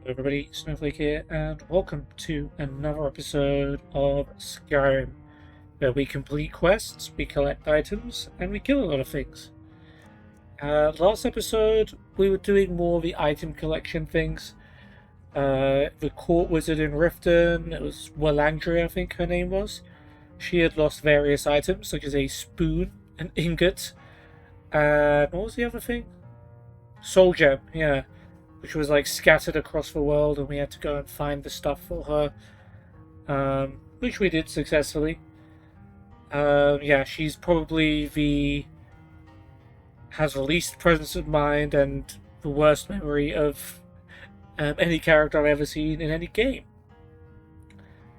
Hello everybody, Snowflake here, and welcome to another episode of Skyrim, where we complete quests, we collect items, and we kill a lot of things. Last episode, we were doing more of the item collection things. The court wizard in Riften, it was Walangria, I think her name was. She had lost various items, such as a spoon, an ingot, and what was the other thing? Soul gem, yeah, which was like scattered across the world, and we had to go and find the stuff for her, which we did successfully. Yeah, she's probably has the least presence of mind and the worst memory of any character I've ever seen in any game.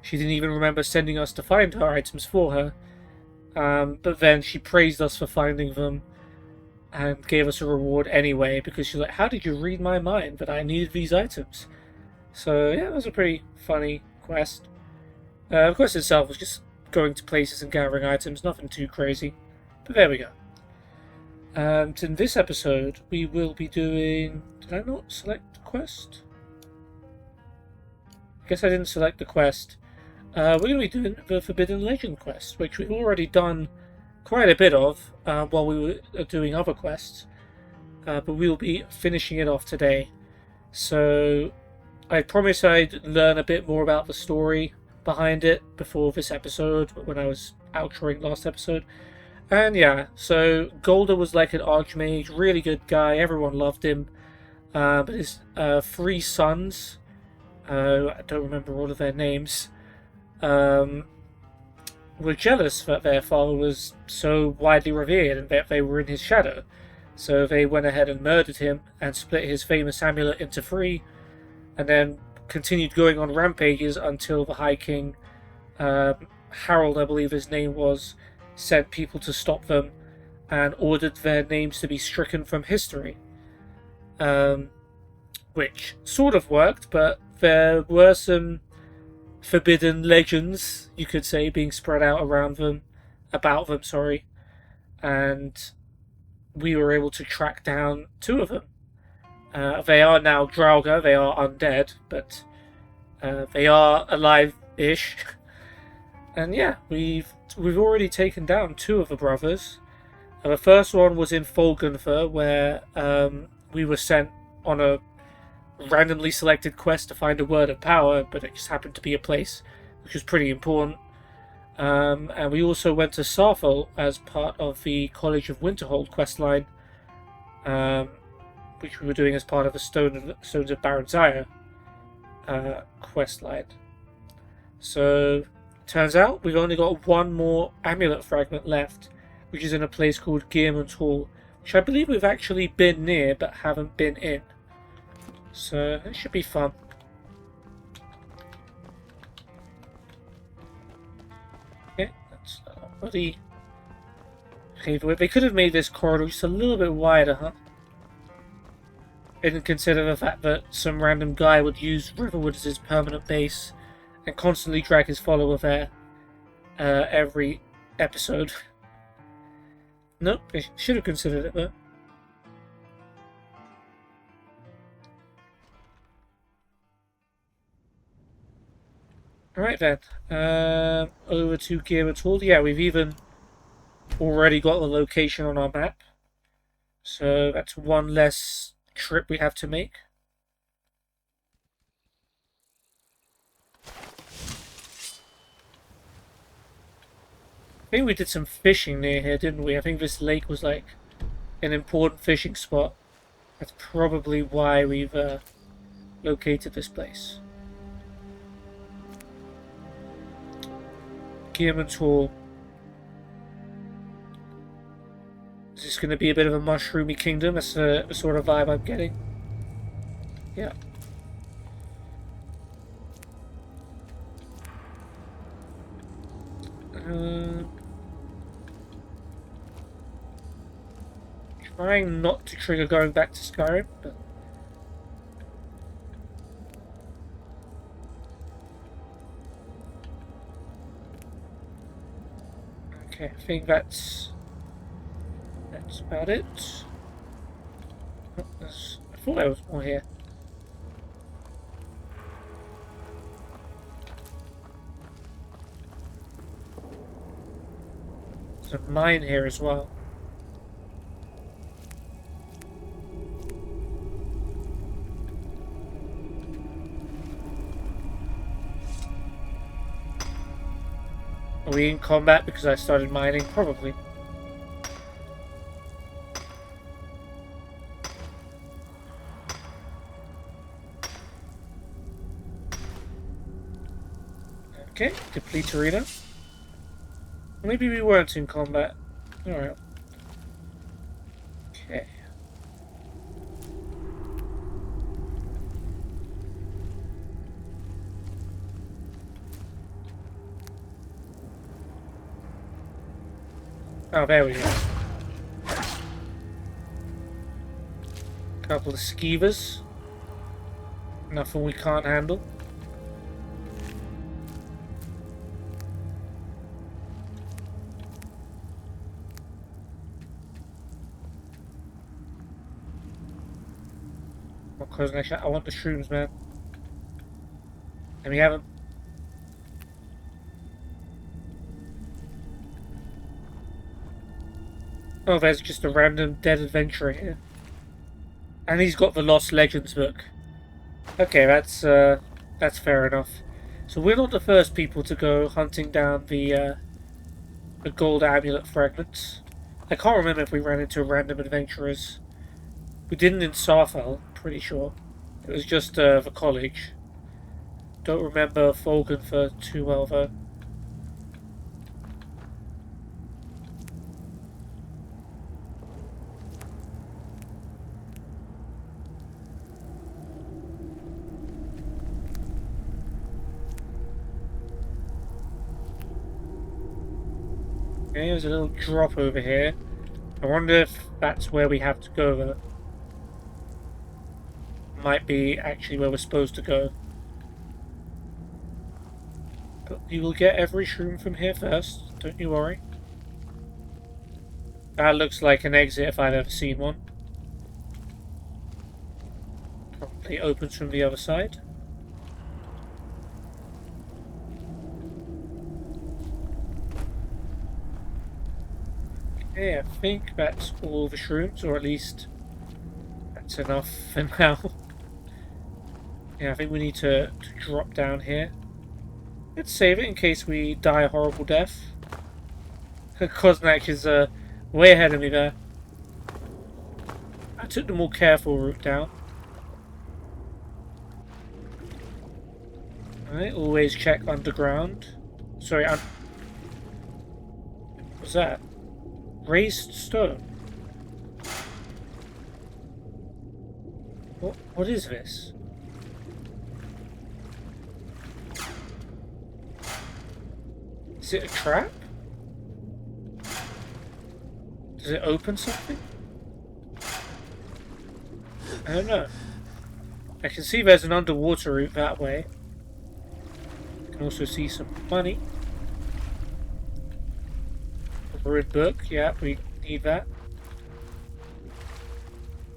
She didn't even remember sending us to find her items for her, but then she praised us for finding them and gave us a reward anyway, because she's like, how did you read my mind that I needed these items? So yeah, it was a pretty funny quest. The quest itself was just going to places and gathering items, nothing too crazy. But there we go. And in this episode, we will be doing... Did I not select the quest? I guess I didn't select the quest. We're going to be doing the Forbidden Legend quest, which we've already done quite a bit of while we were doing other quests, but we will be finishing it off today. So I promised I'd learn a bit more about the story behind it before this episode, when I was outroing last episode. And yeah, so Gauldur was like an archmage, really good guy, everyone loved him, but his three sons, I don't remember all of their names, were jealous that their father was so widely revered and that they were in his shadow. So they went ahead and murdered him and split his famous amulet into three, and then continued going on rampages until the High King, Harold, I believe his name was, sent people to stop them and ordered their names to be stricken from history. Which sort of worked, but there were some forbidden legends, you could say, being spread out about them, and we were able to track down two of them. They are now Draugr, they are undead, but they are alive-ish. And yeah, we've already taken down two of the brothers. The first one was in Folgenfer, where we were sent on a randomly selected quest to find a word of power, but it just happened to be a place which was pretty important. And we also went to Sarfel as part of the College of Winterhold questline, which we were doing as part of the Stones of Barenziah questline. So, turns out we've only got one more amulet fragment left, which is in a place called Gearman's Hall, which I believe we've actually been near but haven't been in. So it should be fun. Okay, that's already paved with. They could have made this corridor just a little bit wider, huh? They didn't consider the fact that some random guy would use Riverwood as his permanent base and constantly drag his follower there every episode. Nope, they should have considered it though. Alright then, over to Gearman's. Yeah, we've even already got the location on our map. So that's one less trip we have to make. I think we did some fishing near here, didn't we? I think this lake was like an important fishing spot. That's probably why we've located this place. Gearman's Hall. Is this going to be a bit of a mushroomy kingdom? That's the sort of vibe I'm getting. Yeah. Trying not to trigger going back to Skyrim, but... Okay, I think that's about it. Oh, I thought there was more here. There's a mine here as well. Are we in combat because I started mining? Probably. Okay, deplete arena. Maybe we weren't in combat. Alright. Okay. Oh, there we go. Couple of skeevers. Nothing we can't handle. Because actually, I want the shrooms, man. And we haven't. Oh, there's just a random dead adventurer here. And he's got the Lost Legends book. Okay, that's fair enough. So we're not the first people to go hunting down the gold amulet fragments. I can't remember if we ran into random adventurers. We didn't in Starfell, pretty sure. It was just the college. Don't remember Folgenfer too well though. Okay, there's a little drop over here. I wonder if that's where we have to go though. Might be actually where we're supposed to go. But you will get every shroom from here first, don't you worry. That looks like an exit if I've ever seen one. Probably opens from the other side. Okay, I think that's all the shrooms, or at least that's enough for now. Yeah, I think we need to drop down here. Let's save it in case we die a horrible death. Koznak is way ahead of me there. I took the more careful route down. Alright, always check underground. Sorry, what's that? Raised stone. What is this? Is it a trap? Does it open something? I don't know. I can see there's an underwater route that way. I can also see some money. A red book, yeah, we need that.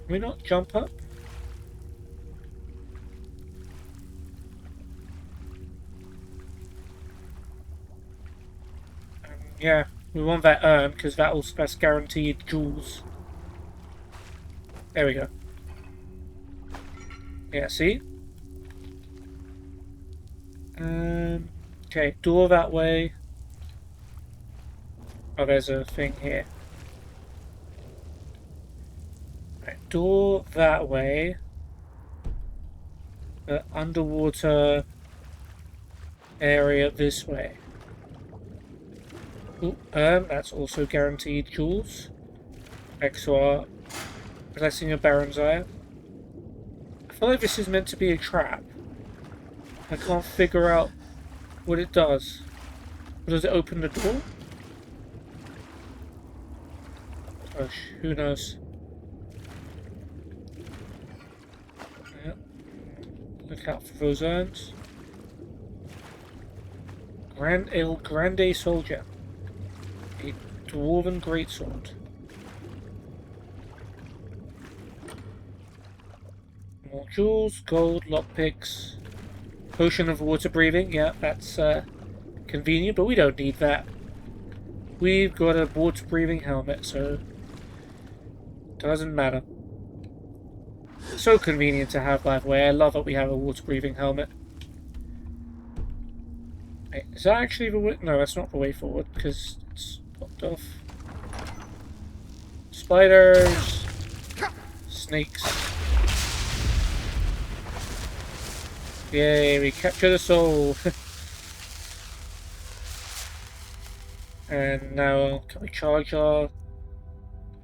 Can we not jump up? Yeah, we want that urn because that's guaranteed jewels. There we go. Yeah, see? Okay, door that way. Oh, there's a thing here. Right, door that way. The underwater area this way. Ooh, that's also guaranteed jewels. XR. Blessing of Baron's Eye. I feel like this is meant to be a trap. I can't figure out what it does. Does it open the door? Gosh, who knows? Yeah. Look out for those urns. El Grande Soldier. A dwarven greatsword. More jewels, gold, lockpicks. Potion of water breathing, yeah, that's convenient, but we don't need that. We've got a water-breathing helmet, so doesn't matter. So convenient to have, by the way. I love that we have a water-breathing helmet. Wait, is that actually the way? No, that's not the way forward, because it's blocked off. Spiders. Snakes. Yay, we captured a soul. And now, can we charge our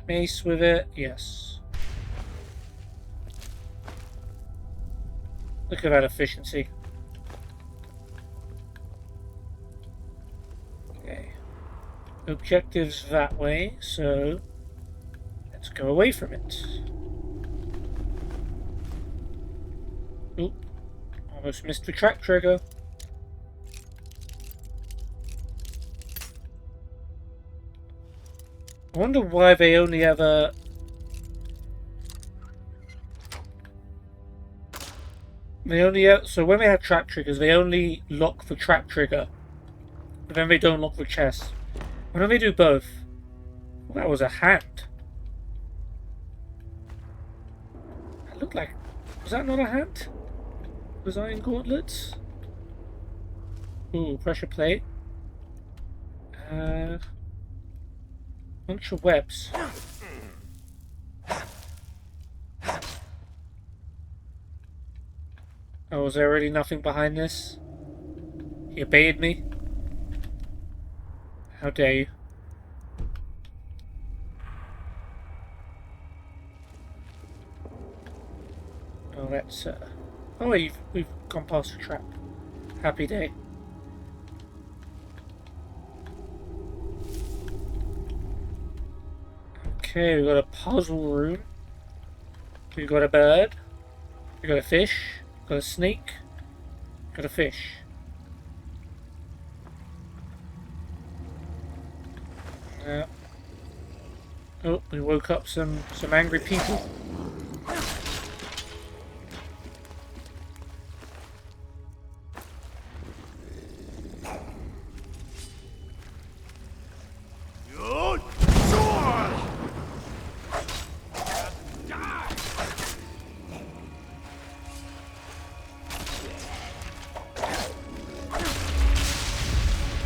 mace with it? Yes. Look at that efficiency. Okay. Objectives that way, so let's go away from it. Oop. Almost missed the track trigger. I wonder why they only ever... So when they have trap triggers, they only lock the trap trigger. But then they don't lock the chest. Why don't they do both? Well, that was a hand. That looked like... Was that not a hand? Was iron gauntlets? Ooh, pressure plate. Bunch of webs. Oh, was there really nothing behind this? He obeyed me? How dare you? Oh, that's, Oh, we've gone past the trap. Happy day. Okay, we got a puzzle room. We got a bird. We got a fish. Got a snake. Got a fish. Oh, we woke up some angry people.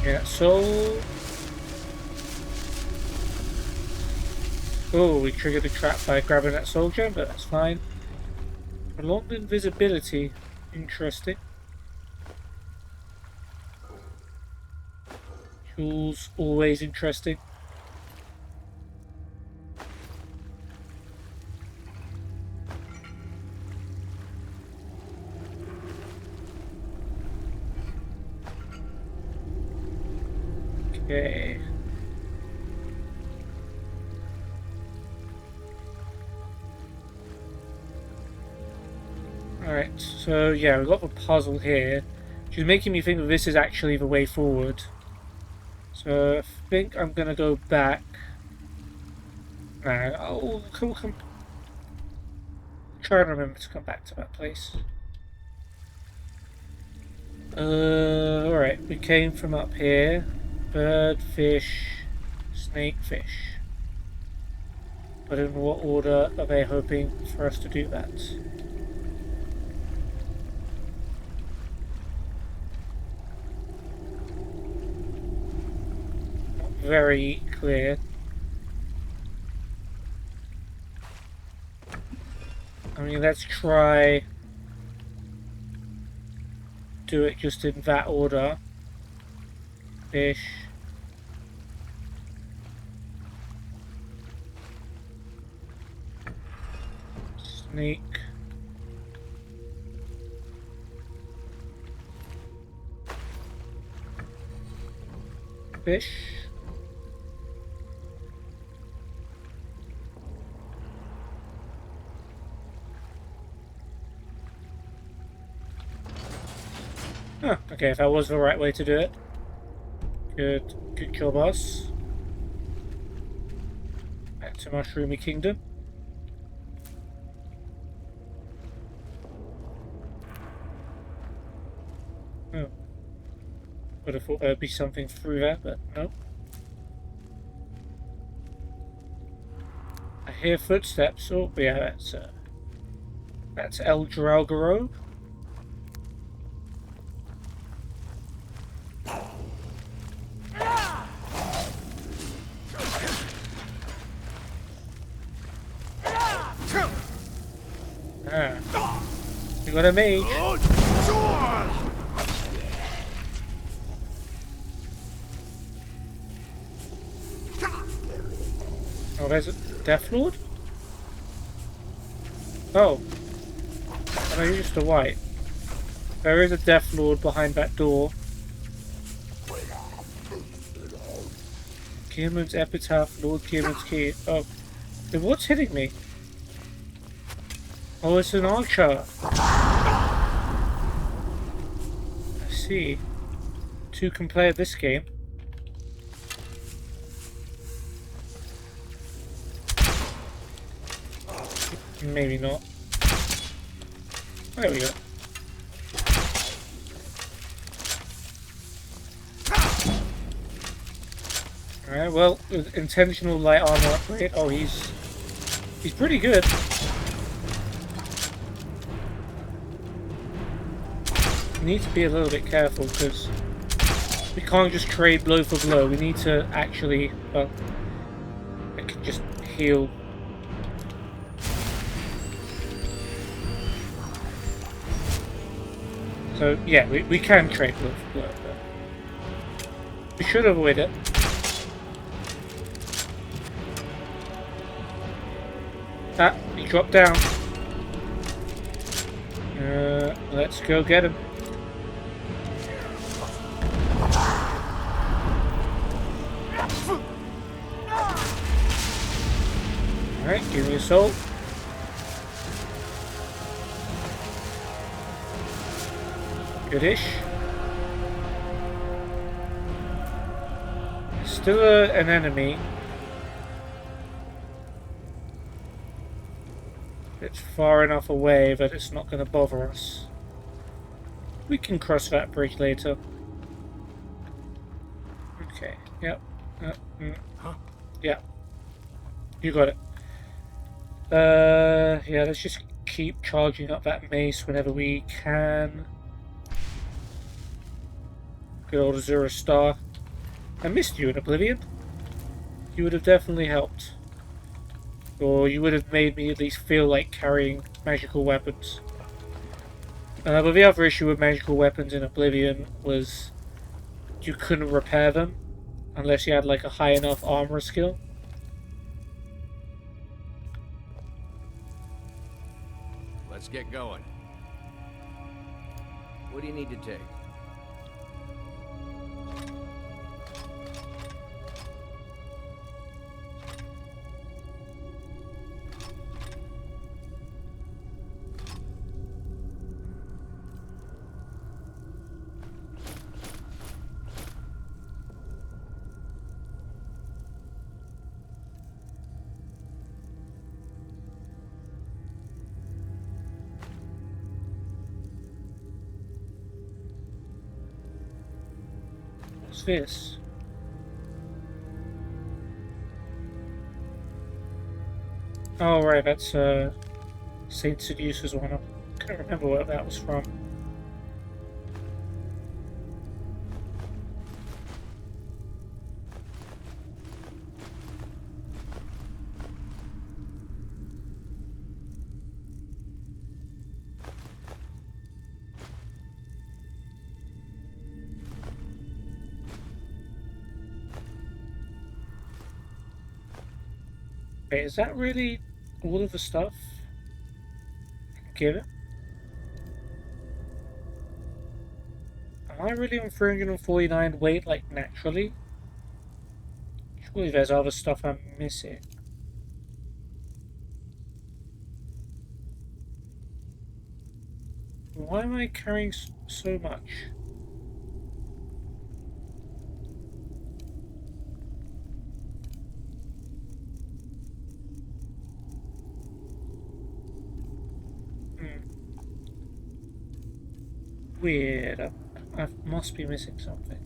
Yeah, so... Oh, we triggered the trap by grabbing that soldier, but that's fine. Prolonged invisibility. Interesting. Tools, always interesting. Okay. Alright, so yeah, we've got the puzzle here, which is making me think that this is actually the way forward. So I think I'm gonna go back. Nah, I'll come. Try and remember to come back to that place. Alright, we came from up here. Bird, fish, snake, fish. But in what order are they hoping for us to do that? Not very clear. I mean, let's try do it just in that order. Fish. Snake. Fish. Huh, okay, if that was the right way to do it. Good job, us. Back to Mushroomy Kingdom. Oh. Would have thought there would be something through there, but no. hear footsteps. Oh, yeah, that's El Draugaro. Ah, you got a mage. Oh, there's a Death Lord? Oh. Oh, no, you're just a white. There is a Death Lord behind that door. Kierman's Epitaph, Lord Kierman's Key. Oh. Then what's hitting me? Oh, it's an archer. I see. Two can play at this game. Maybe not. There we go. Alright, well, with intentional light armor upgrade. Oh, he's pretty good. We need to be a little bit careful because we can't just trade blow for blow. We need to actually, well, I can just heal. So yeah, we can trade blow for blow, but we should avoid it. Ah, he dropped down. Let's go get him. Alright, give me a soul. Goodish. Still an enemy. It's far enough away that it's not going to bother us. We can cross that bridge later. Okay, yep. Huh? Yeah. You got it. Yeah, let's just keep charging up that mace whenever we can. Good old Azura Star. I missed you in Oblivion. You would have definitely helped. Or you would have made me at least feel like carrying magical weapons. But the other issue with magical weapons in Oblivion was you couldn't repair them unless you had like a high enough armor skill. Let's get going. What do you need to take? What's this? Oh right, that's Saint Seducer's one. I can't remember where that was from. Wait, is that really all of the stuff? Give it. Am I really on 349 weight, like, naturally? Surely there's other stuff I'm missing. Why am I carrying so much? Weird. I must be missing something.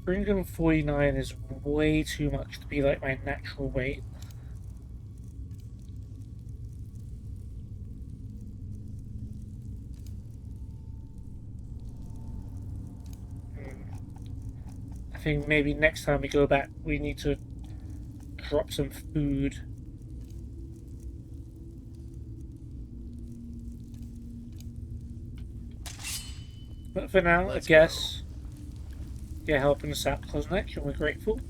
349 is way too much to be like my natural weight. I think maybe next time we go back we need to drop some food. But for now, Let's I guess you're helping us out, Cosneck, and we're grateful.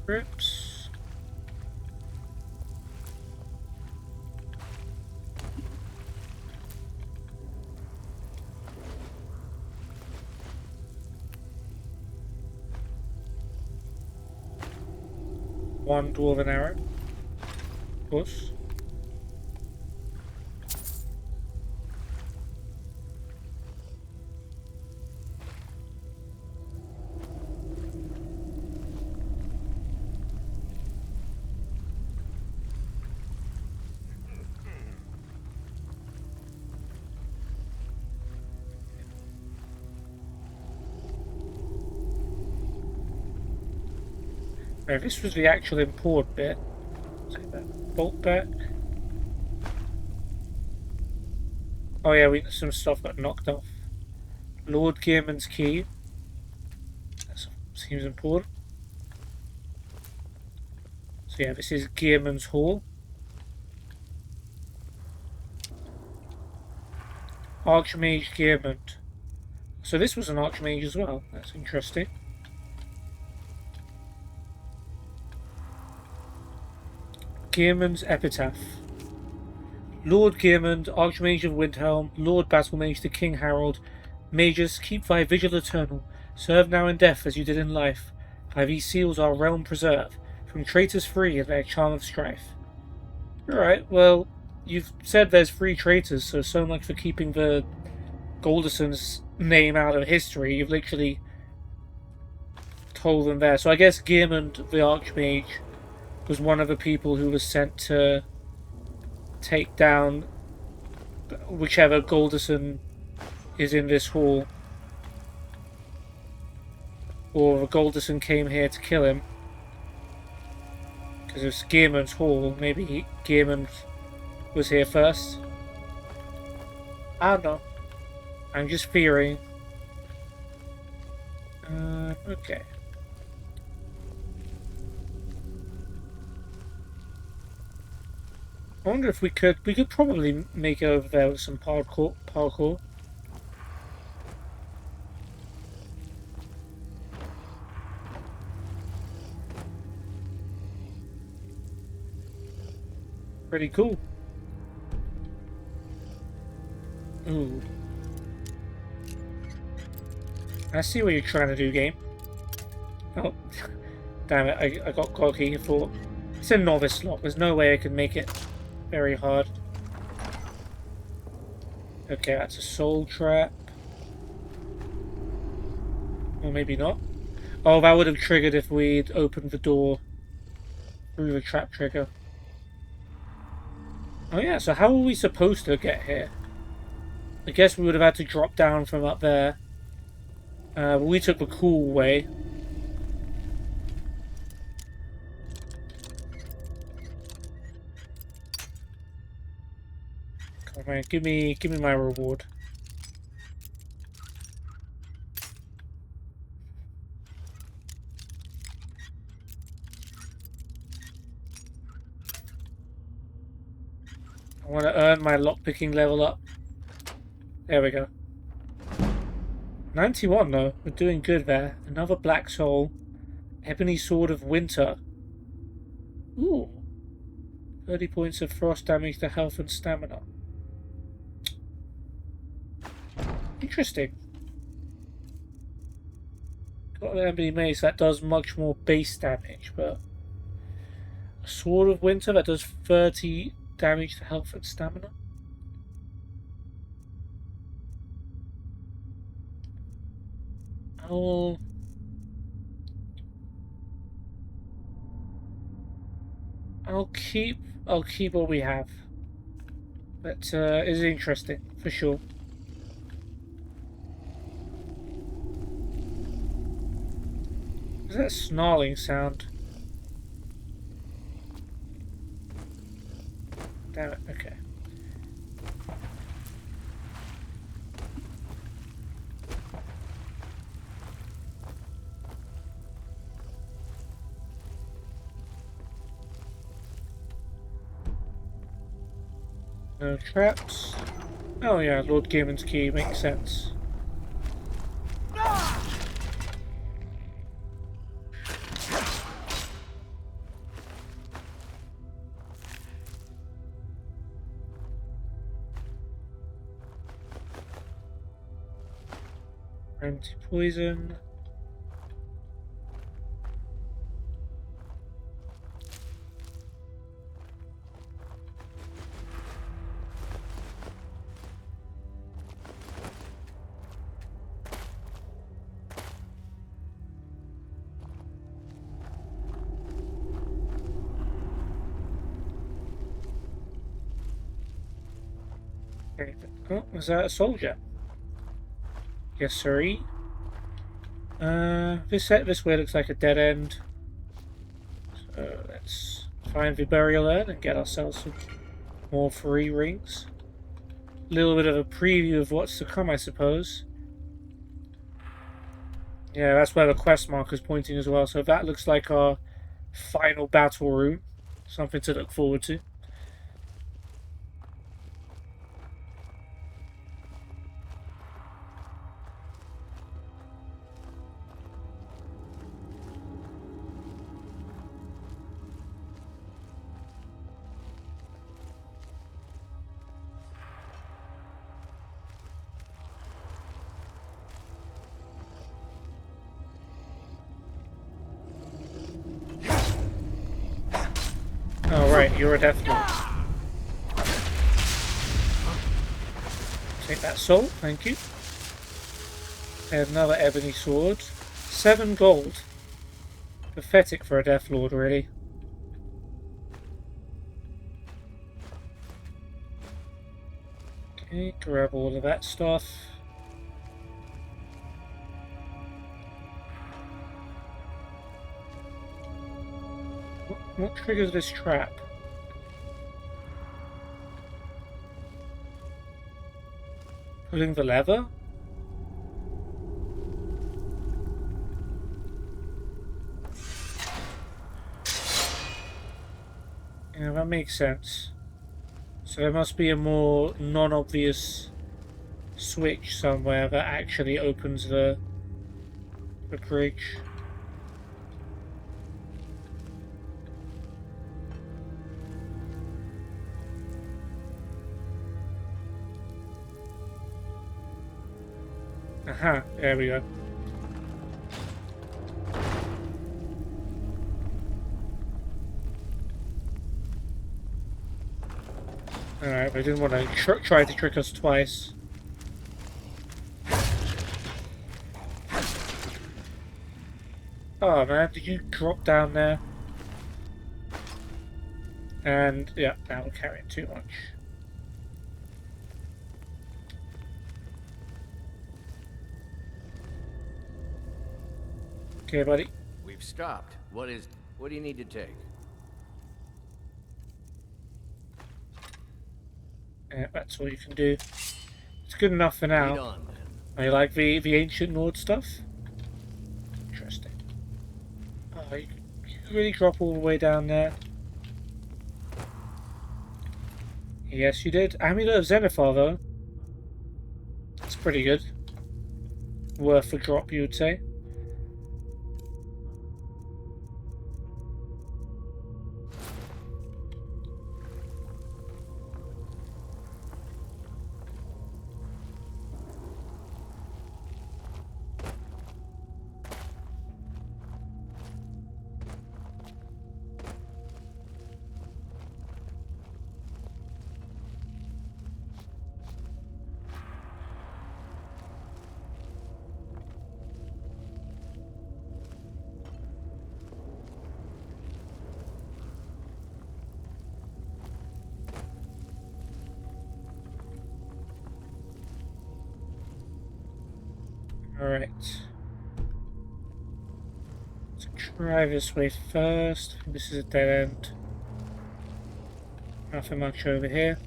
Oops. One dwarven arrow. Of course. Now, this was the actual important bit. Take that bolt back. Oh yeah, some stuff got knocked off. Lord Gearman's key. That seems important. So yeah, this is Gearman's Hall. Archmage Gearman. So this was an Archmage as well. That's interesting. Gearman's Epitaph. Lord Gearman, Archmage of Windhelm, Lord Battlemage to King Harold. Mages, keep thy vigil eternal. Serve now in death as you did in life. By these seals our realm preserve. From traitors free in their charm of strife. Alright, well, you've said there's 3 traitors, so much for keeping the Gauldurson's name out of history. You've literally told them there. So I guess Gearman, the Archmage, was one of the people who was sent to take down whichever Gaulderson is in this hall. Or the Gaulderson came here to kill him. Because it's Gearman's hall. Maybe Gearman was here first. I don't know. I'm just fearing. Okay. I wonder if we could probably make it over there with some parkour. Pretty cool. Ooh. I see what you're trying to do, game. Oh, damn it, I got cocky. I thought, it's a novice lock, there's no way I can make it very hard. Okay, that's a soul trap. Or maybe not. Oh, that would have triggered if we'd opened the door through the trap trigger. Oh yeah, so how are we supposed to get here? I guess we would have had to drop down from up there. But we took the cool way. Come on, man, give me my reward. I want to earn my lockpicking level up. There we go. 91 though, we're doing good there. Another black soul. Ebony Sword of Winter. Ooh. 30 points of frost damage to health and stamina. Interesting. Got an Ebony Mace that does much more base damage, but a Sword of Winter that does 30 damage to health and stamina. I'll I'll keep what we have. But it's interesting for sure. Is that snarling sound? Damn it, okay. No traps. Oh yeah, Lord Gaiman's key makes sense. Anti-poison. Okay. Oh, was that a soldier? Yes, sirree. This way looks like a dead end. So let's find the burial urn and get ourselves some more free rings. A little bit of a preview of what's to come, I suppose. Yeah, that's where the quest marker's pointing as well. So that looks like our final battle room. Something to look forward to. Oh, right, you're a Death Lord. Take that soul, thank you. And another ebony sword. 7 gold. Pathetic for a Death Lord, really. Okay, grab all of that stuff. What triggers this trap? Pulling the lever? Yeah, that makes sense. So there must be a more non-obvious switch somewhere that actually opens the bridge. Aha, there we go. Alright, they didn't want to try to trick us twice. Oh man, did you drop down there? And yeah, now we're carrying too much. Okay, buddy. We've stopped. What do you need to take? Yeah, that's all you can do. It's good enough for now. Lead on, then. Oh, you like the ancient Nord stuff? Interesting. Oh, you really drop all the way down there? Yes, you did. Amulet of Zenithar, though. That's pretty good. Worth a drop, you would say. Alright. Let's try this way first. This is a dead end. Nothing much over here.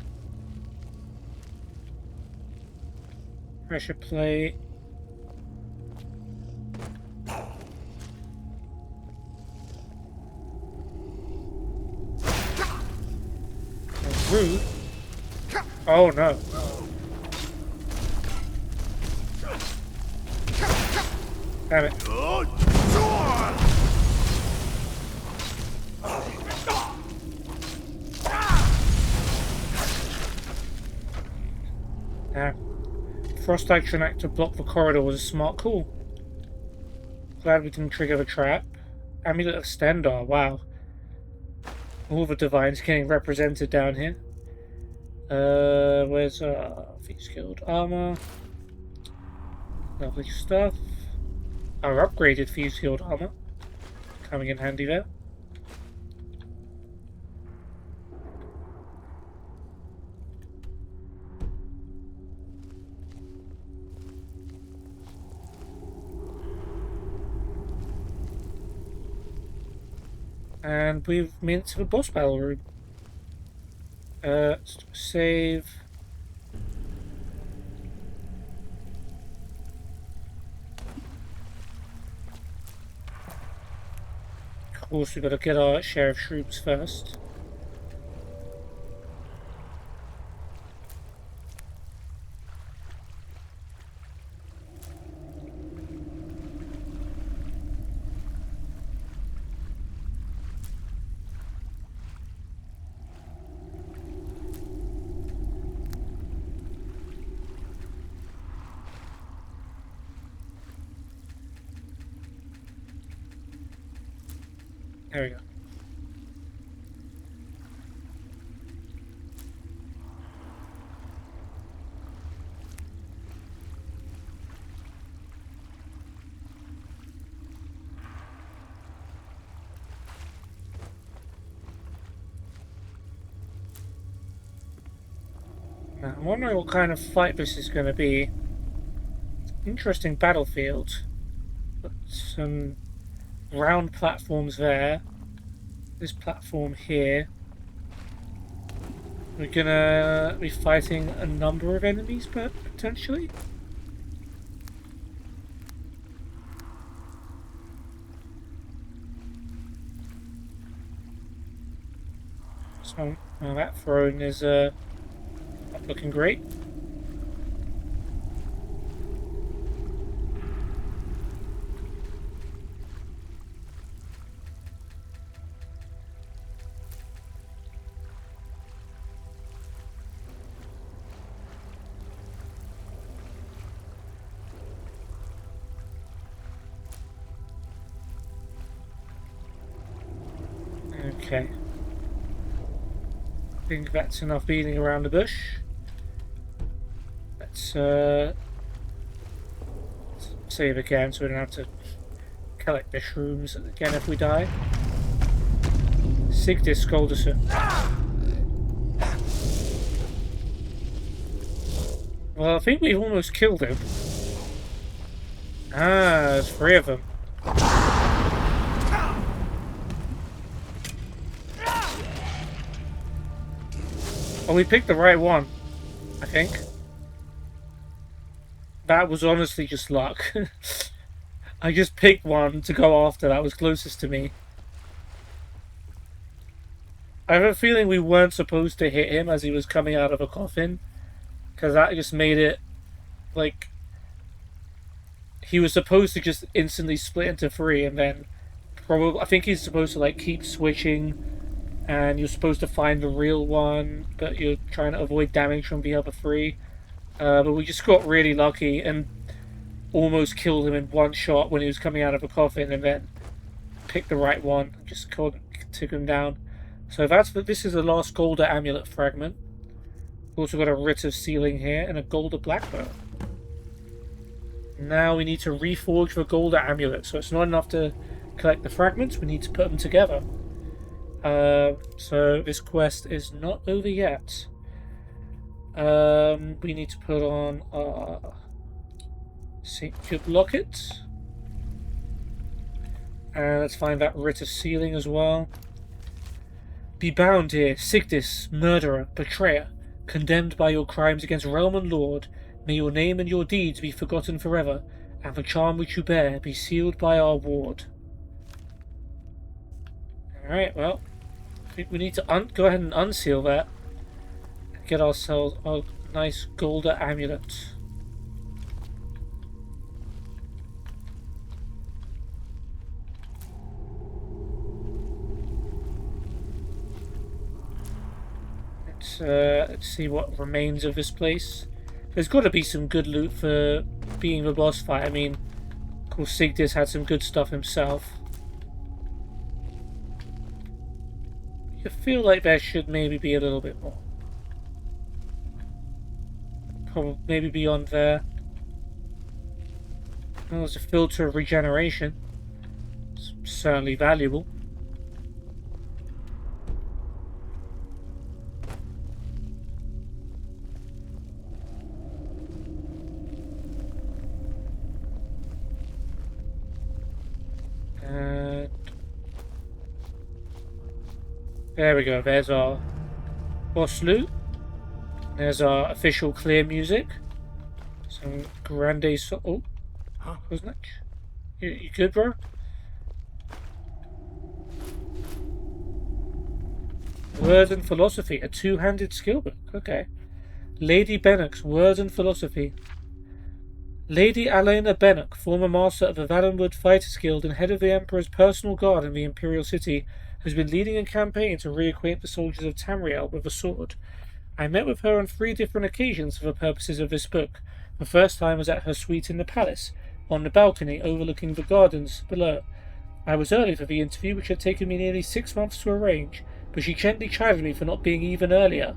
Pressure plate. Rude. Oh no. Damn it. Now, frost action act to block the corridor was a smart call. Glad we didn't trigger the trap. Amulet of Stendar, wow. All the divines getting represented down here. Where's Thieves Guild armor? Lovely stuff. Our upgraded Thieves Guild armor. Coming in handy there. And we've made it to the boss battle room. Save. Of course, we've got to get our share of shrooms first. There we go. Now, I'm wondering what kind of fight this is going to be. Interesting battlefield. Got some round platforms there. This platform here. We're gonna be fighting a number of enemies, potentially. So that throne is not looking great. Okay. I think that's enough beating around the bush. Let's save again so we don't have to collect the shrooms again if we die. Sigdis Gauldur. Well, I think we've almost killed him. Ah, there's 3 of them. Oh, we picked the right one, I think. That was honestly just luck. I just picked one to go after that was closest to me. I have a feeling we weren't supposed to hit him as he was coming out of a coffin. Because that just made it, like... He was supposed to just instantly split into 3 and then... I think he's supposed to, like, keep switching... And you're supposed to find the real one, but you're trying to avoid damage from the other 3. But we just got really lucky and almost killed him in one shot when he was coming out of a coffin, and then picked the right one. Just took him down. So this is the last Gauldur amulet fragment. We've also got a writ of sealing here and a Gauldur blackbow. Now we need to reforge the Gauldur amulet. So it's not enough to collect the fragments. We need to put them together. So this quest is not over yet. We need to put on our St. Cube Locket. And let's find that writ of sealing as well. Be bound here, Sigdis, murderer, betrayer, condemned by your crimes against realm and lord. May your name and your deeds be forgotten forever, and the charm which you bear be sealed by our ward. Alright, well, I think we need to go ahead and unseal that. And get ourselves a nice Gauldur amulet. Let's see what remains of this place. There's got to be some good loot for being the boss fight. I mean, of course, Sigdis had some good stuff himself. I feel like there should maybe be a little bit more. Probably maybe beyond there. Well, there's a filter of regeneration. It's certainly valuable. There we go, there's our boss loot. There's our official clear music. Some grande oh, wasn't it? You good, bro? Words and Philosophy, a two-handed skill book. Okay. Lady Bennock's Words and Philosophy. Lady Alena Bennock, former master of the Valenwood Fighters Guild and head of the Emperor's personal guard in the Imperial City, has been leading a campaign to reacquaint the soldiers of Tamriel with a sword. I met with her on 3 different occasions for the purposes of this book. The first time was at her suite in the palace, on the balcony overlooking the gardens below. I was early for the interview, which had taken me nearly 6 months to arrange, but she gently chided me for not being even earlier.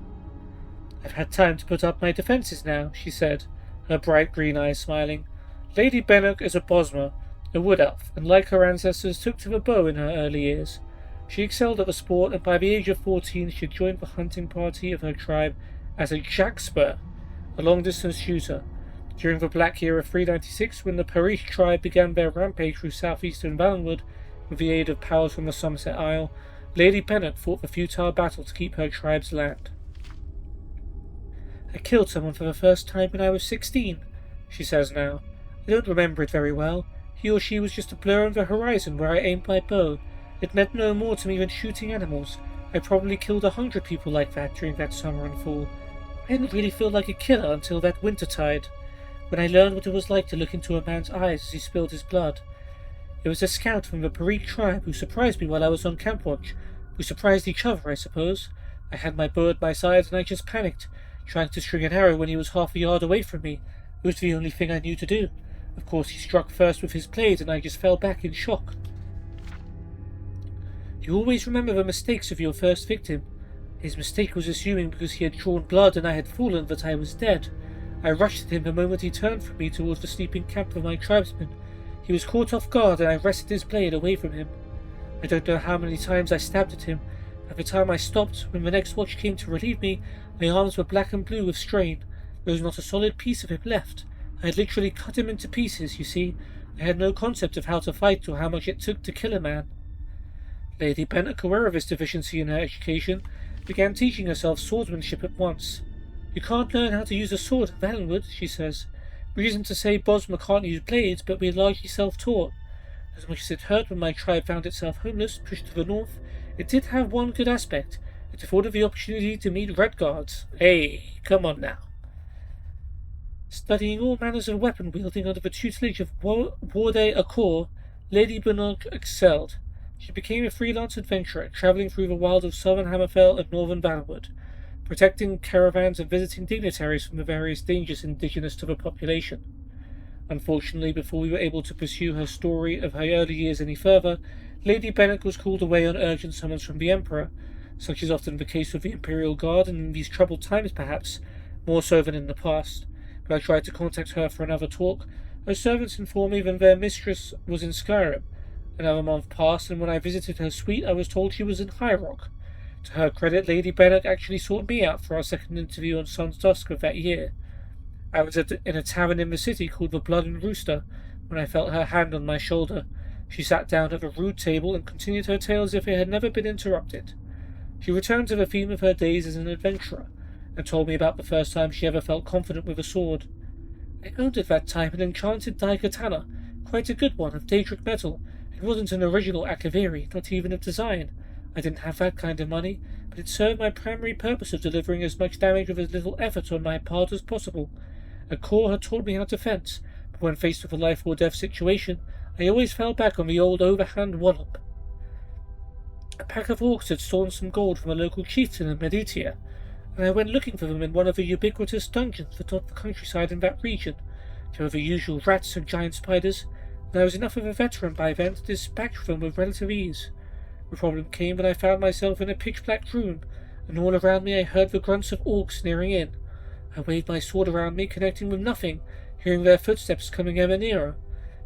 I've had time to put up my defences now, she said, her bright green eyes smiling. Lady Bennock is a Bosmer, a wood elf, and like her ancestors took to the bow in her early years. She excelled at the sport, and by the age of 14 she had joined the hunting party of her tribe as a jackspur, a long-distance shooter. During the Black Year of 396, when the Parish tribe began their rampage through southeastern Valenwood with the aid of powers from the Somerset Isle, Lady Bennock fought the futile battle to keep her tribe's land. I killed someone for the first time when I was 16, she says now. I don't remember it very well. He or she was just a blur on the horizon where I aimed my bow. It meant no more to me than shooting animals. I probably killed 100 people like that during that summer and fall. I didn't really feel like a killer until that wintertide, when I learned what it was like to look into a man's eyes as he spilled his blood. It was a scout from the Parik tribe who surprised me while I was on camp watch. We surprised each other, I suppose. I had my bow at my side and I just panicked, trying to string an arrow when he was half a yard away from me. It was the only thing I knew to do. Of course, he struck first with his blade and I just fell back in shock. You always remember the mistakes of your first victim. His mistake was assuming because he had drawn blood and I had fallen that I was dead. I rushed at him the moment he turned from me towards the sleeping camp of my tribesmen. He was caught off guard and I wrested his blade away from him. I don't know how many times I stabbed at him. By the time I stopped, when the next watch came to relieve me, my arms were black and blue with strain. There was not a solid piece of him left. I had literally cut him into pieces, you see. I had no concept of how to fight or how much it took to kill a man. Lady Bennock, aware of this deficiency in her education, began teaching herself swordsmanship at once. You can't learn how to use a sword at Valenwood, she says. Reason to say Bosmer can't use blades, but we're largely self-taught. As much as it hurt when my tribe found itself homeless, pushed to the north, it did have one good aspect. It afforded the opportunity to meet Redguards. Hey, come on now. Studying all manners of weapon wielding under the tutelage of Warde Akor, Lady Bennock excelled. She became a freelance adventurer, travelling through the wild of southern Hammerfell and northern Valenwood, protecting caravans and visiting dignitaries from the various dangers indigenous to the population. Unfortunately, before we were able to pursue her story of her early years any further, Lady Bennock was called away on urgent summons from the Emperor. Such is often the case with the Imperial Guard, and in these troubled times perhaps, more so than in the past. When I tried to contact her for another talk, her servants informed me that their mistress was in Skyrim. Another month passed, and when I visited her suite, I was told she was in High Rock. To her credit, Lady Bennock actually sought me out for our second interview on Sun's Dusk of that year. I was in a tavern in the city called the Blood and Rooster when I felt her hand on my shoulder. She sat down at a rude table and continued her tale as if it had never been interrupted. She returned to the theme of her days as an adventurer, and told me about the first time she ever felt confident with a sword. I owned at that time an enchanted daikatana, quite a good one, of Daedric metal. It wasn't an original Akaviri, not even of design. I didn't have that kind of money, but it served my primary purpose of delivering as much damage with as little effort on my part as possible. A core had taught me how to fence, but when faced with a life or death situation, I always fell back on the old overhand wallop. A pack of orcs had stolen some gold from a local chieftain in Meditia, and I went looking for them in one of the ubiquitous dungeons that dot the countryside in that region. There were the usual rats and giant spiders, and I was enough of a veteran by then to dispatch them with relative ease. The problem came when I found myself in a pitch-black room, and all around me I heard the grunts of orcs nearing in. I waved my sword around me, connecting with nothing, hearing their footsteps coming ever nearer.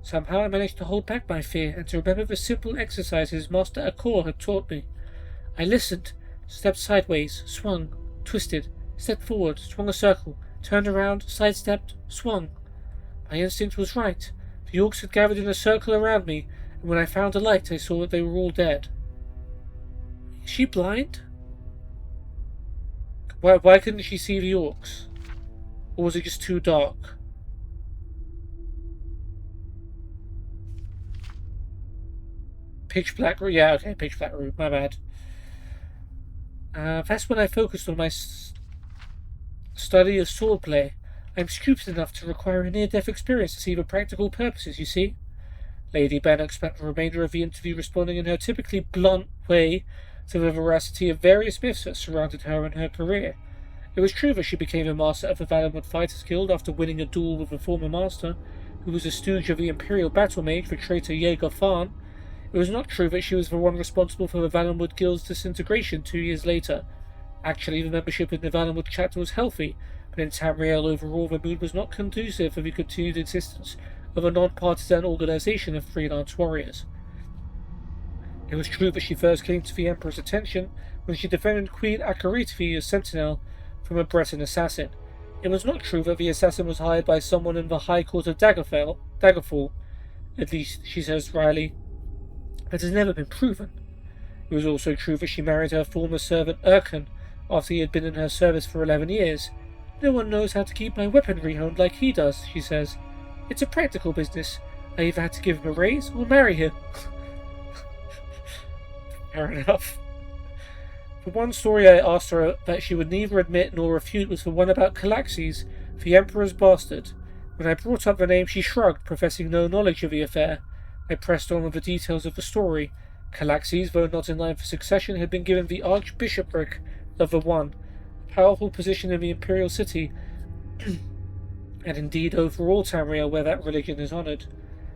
Somehow I managed to hold back my fear and to remember the simple exercises Master Akor had taught me. I listened, stepped sideways, swung, twisted, stepped forward, swung a circle, turned around, sidestepped, swung. My instinct was right. The orcs had gathered in a circle around me, and when I found a light I saw that they were all dead. Is she blind? Why couldn't she see the orcs? Or was it just too dark? Pitch black room. Yeah, okay, pitch black room. My bad. That's when I focused on my study of swordplay. I'm stupid enough to require a near-death experience to see the practical purposes, you see. Lady Bannock spent the remainder of the interview responding in her typically blunt way to the veracity of various myths that surrounded her and her career. It was true that she became a master of the Valenwood Fighters Guild after winning a duel with a former master, who was a stooge of the Imperial Battle Mage, the traitor Jaeger Farn. It was not true that she was the one responsible for the Valenwood Guild's disintegration 2 years later. Actually, the membership in the Valenwood chapter was healthy, but in Tamriel overall the mood was not conducive for the continued existence of a non-partisan organization of freelance warriors. It was true that she first came to the Emperor's attention when she defended Queen Akaritvi as sentinel from a Breton assassin. It was not true that the assassin was hired by someone in the High Court of Daggerfall. At least, she says wryly. That has never been proven. It was also true that she married her former servant Urken after he had been in her service for 11 years. No one knows how to keep my weaponry honed like he does, she says. It's a practical business. I either had to give him a raise or marry him. Fair enough. The one story I asked her that she would neither admit nor refute was the one about Calaxes, the Emperor's bastard. When I brought up the name, she shrugged, professing no knowledge of the affair. I pressed on with the details of the story. Calaxes, though not in line for succession, had been given the Archbishopric of the One, a powerful position in the Imperial City, and indeed over all Tamriel where that religion is honoured.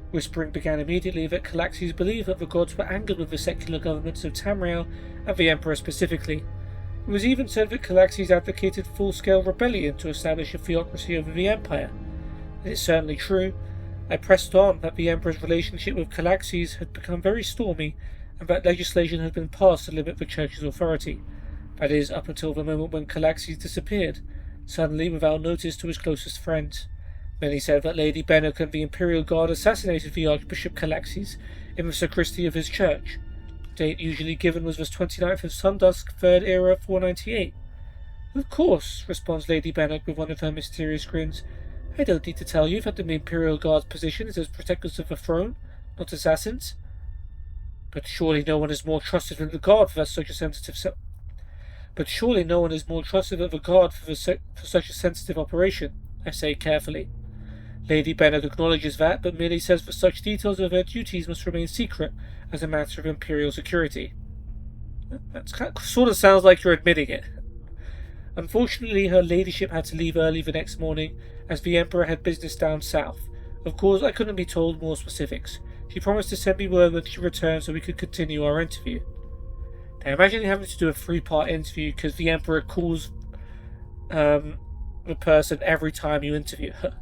Whispering began immediately that Calaxes believed that the gods were angered with the secular governments of Tamriel and the Emperor specifically. It was even said that Calaxes advocated full-scale rebellion to establish a theocracy over the Empire. It is certainly true. I pressed on that the Emperor's relationship with Calaxes had become very stormy, and that legislation had been passed to limit the Church's authority. That is, up until the moment when Calaxes disappeared, suddenly without notice to his closest friends. Many said that Lady Bannock and the Imperial Guard assassinated the Archbishop Calaxes in the sacristy of his church. The date usually given was the 29th of Sundusk, 3rd Era, 498. Of course, responds Lady Bannock with one of her mysterious grins. I don't need to tell you that the Imperial Guard's position is as protectors of the throne, not assassins. But surely no one is more trusted than the Guard for such a sensitive operation, I say carefully. Lady Bannock acknowledges that, but merely says that such details of her duties must remain secret as a matter of Imperial security. That sort of sounds like you're admitting it. Unfortunately, her ladyship had to leave early the next morning, as the Emperor had business down south. Of course, I couldn't be told more specifics. She promised to send me word when she returned so we could continue our interview. Now imagine having to do a 3-part interview because the Emperor calls the person every time you interview her.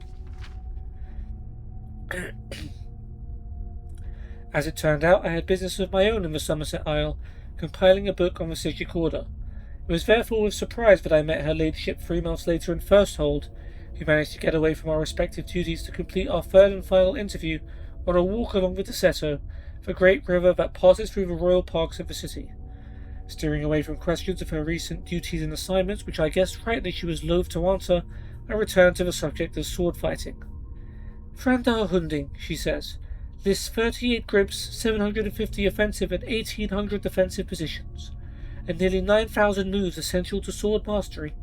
As it turned out, I had business of my own in the Somerset Isle, compiling a book on the Sigic Order. It was therefore with surprise that I met her ladyship 3 months later in Firsthold. We managed to get away from our respective duties to complete our third and final interview on a walk along the Deseto, the great river that passes through the royal parks of the city. Steering away from questions of her recent duties and assignments, which I guessed rightly she was loath to answer, I returned to the subject of sword fighting. Frandar Hunding, she says, lists 38 grips, 750 offensive and 1800 defensive positions, and nearly 9,000 moves essential to sword mastery.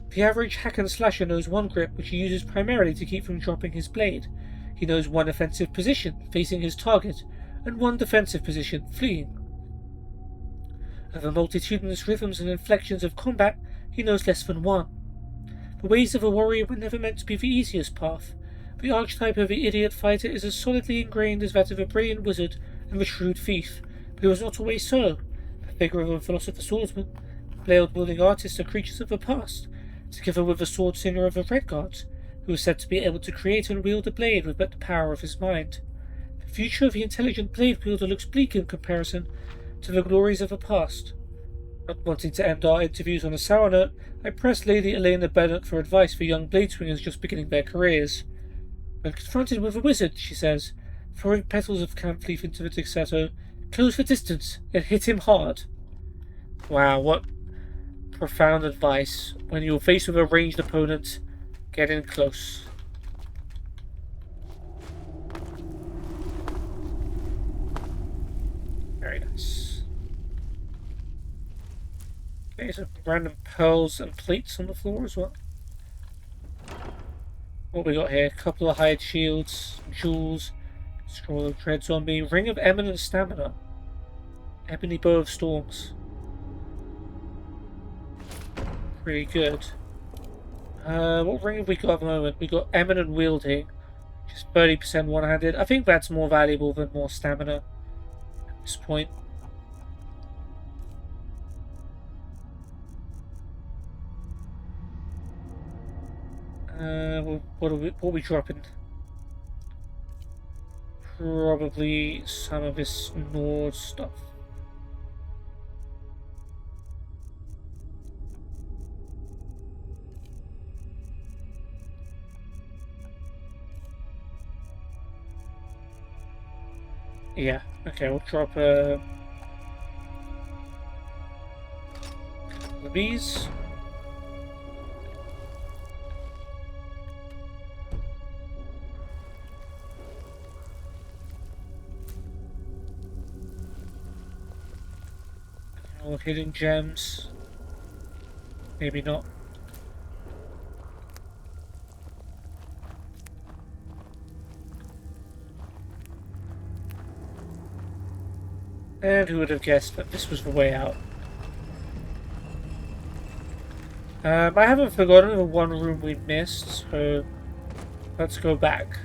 The average hack and slasher knows one grip, which he uses primarily to keep from dropping his blade. He knows one offensive position, facing his target, and one defensive position, fleeing. Of the multitudinous rhythms and inflections of combat, he knows less than one. The ways of a warrior were never meant to be the easiest path. The archetype of the idiot fighter is as solidly ingrained as that of the brilliant wizard and the shrewd thief, but it was not always so. The figure of a philosopher swordsman, the blade-wielding artist are creatures of the past, together with the sword singer of the Red Guards, who was said to be able to create and wield a blade with but the power of his mind. The future of the intelligent blade wielder looks bleak in comparison to the glories of the past. Not wanting to end our interviews on a sour note, I pressed Lady Elena Bennet for advice for young blade swingers just beginning their careers. When confronted with a wizard, she says, throwing petals of camp leaf into the Dixato, close the distance and hit him hard. Wow, what profound advice. When you're faced with a ranged opponent, get in close. Very nice. Okay, so random pearls and plates on the floor as well. What we got here? A couple of hide shields, jewels, scroll of dread zombie, ring of eminent stamina, ebony bow of storms. Pretty good. What ring have we got at the moment? We got eminent wielding, which is 30% one-handed. I think that's more valuable than more stamina at this point. What are we dropping? Probably some of this Nord stuff. Yeah, okay, we'll drop a couple of these. All hidden gems. Maybe not. And who would have guessed that this was the way out? I haven't forgotten the one room we missed, so let's go back.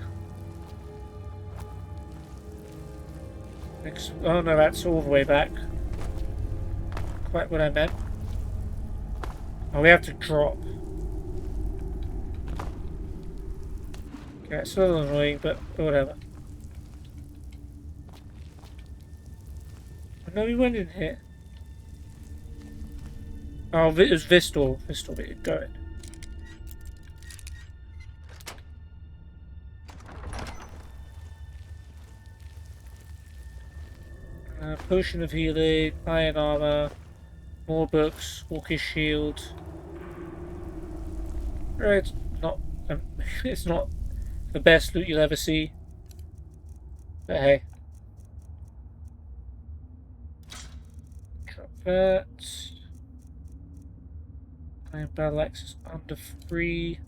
Oh no, that's all the way back. Quite what I meant. Oh, we have to drop. Okay, it's a little annoying, but whatever. No, we went in here. Oh, it was this door. This door, go in. Potion of healing, iron armor, more books, Walker's shield. Right, it's not the best loot you'll ever see, but hey. Drop that. Iron battle axe is under 3.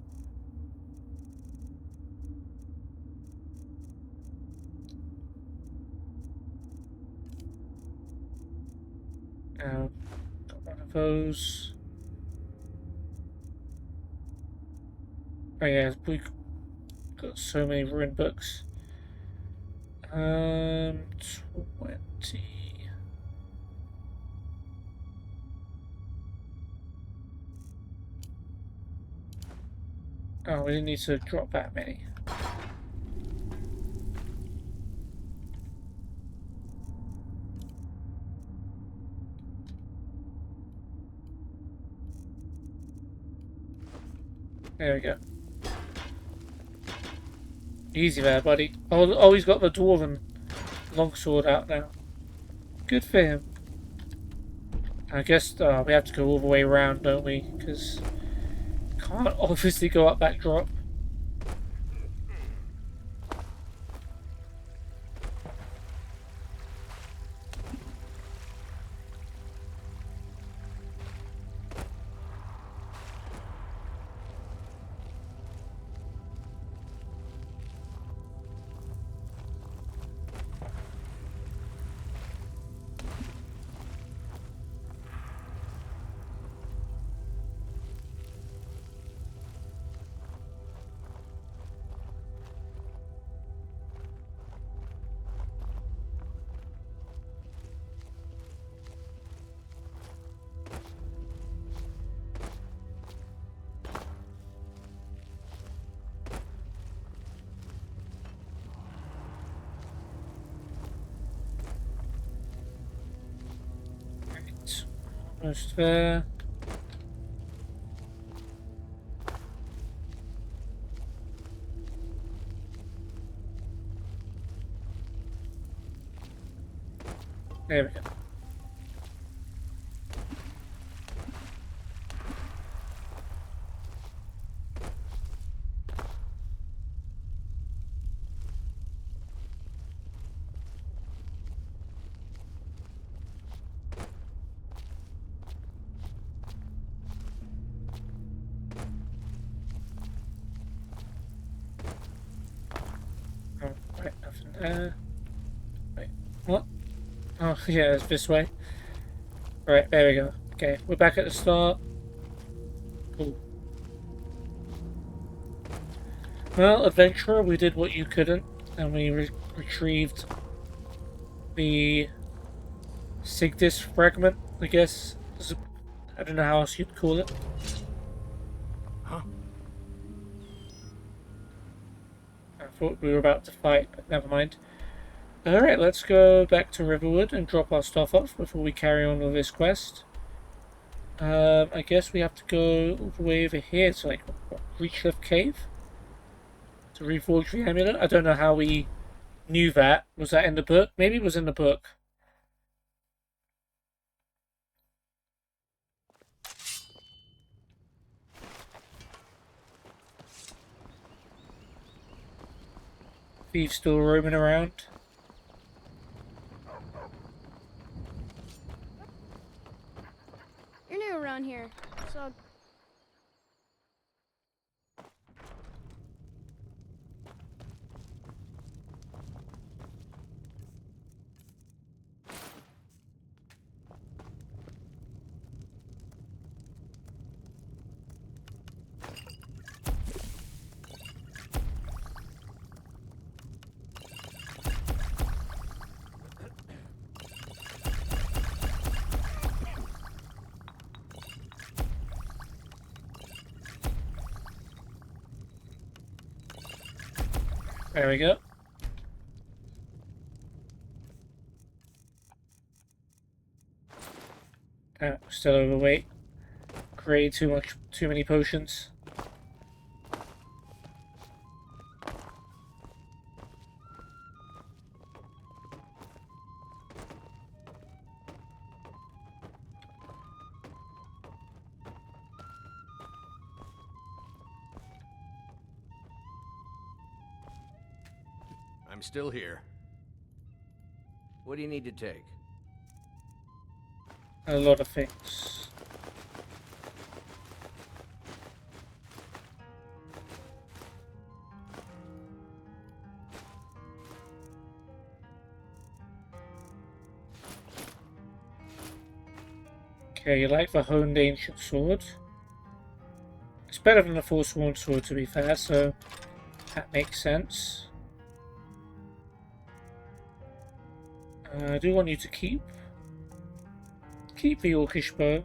Got one of those. Oh yeah, we got so many ruined books. 20. Oh, we didn't need to drop that many. There we go. Easy there, buddy. Oh, he's got the dwarven longsword out now. Good for him. I guess we have to go all the way around, don't we? Because can't obviously go up that drop. Right. Almost there. There we go. Oh, right, nothing there. Wait, what? Oh, yeah, it's this way. Right, there we go. Okay, we're back at the start. Cool. Well, adventurer, we did what you couldn't, and we retrieved the Sigdis fragment, I guess. I don't know how else you'd call it. Huh? I thought we were about to fight, but never mind. Alright, let's go back to Riverwood and drop our stuff off before we carry on with this quest. I guess we have to go all the way over here to, like, what, Reachliff Cave? To reforge the amulet? I don't know how we knew that. Was that in the book? Maybe it was in the book. Thieves still roaming around. You're new around here, so There we go. Still overweight. Create too many potions. I'm still here. What do you need to take? A lot of things. Okay, you like the honed ancient sword. It's better than the forsworn sword, to be fair, so that makes sense. I do want you to keep the orcish bow,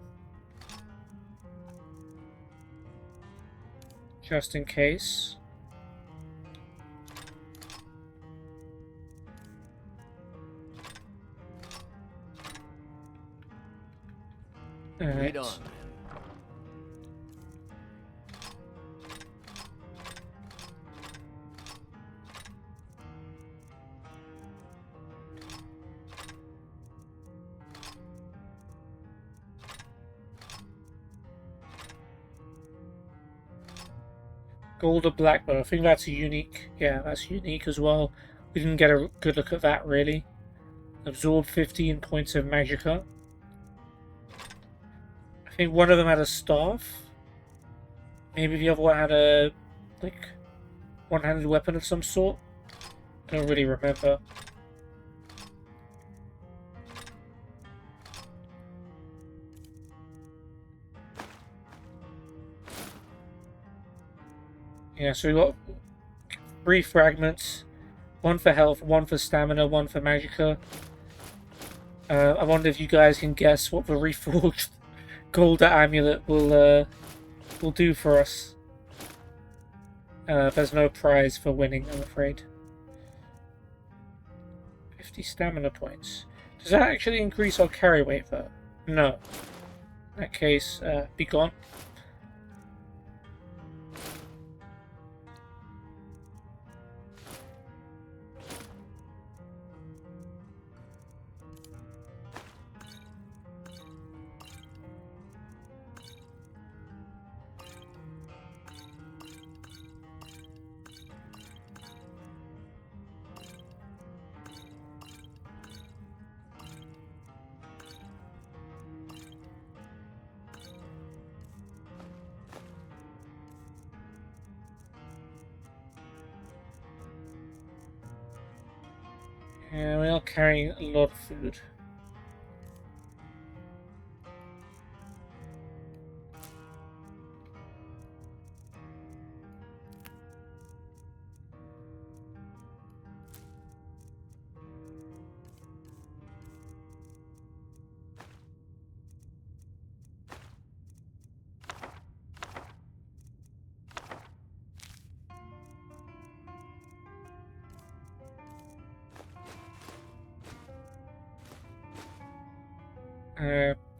just in case. Alright. Lead on. Gauldur Blackbow. I think that's a unique. Yeah, that's unique as well. We didn't get a good look at that really. Absorb 15 points of magicka. I think one of them had a staff. Maybe the other one had a like one-handed weapon of some sort. I don't really remember. Yeah, so we got 3 fragments. 1 for health, 1 for stamina, 1 for magicka. I wonder if you guys can guess what the reforged Gauldur amulet will do for us. There's no prize for winning, I'm afraid. 50 stamina points. Does that actually increase our carry weight though? No. In that case, be gone. Yeah, we are carrying a lot of food.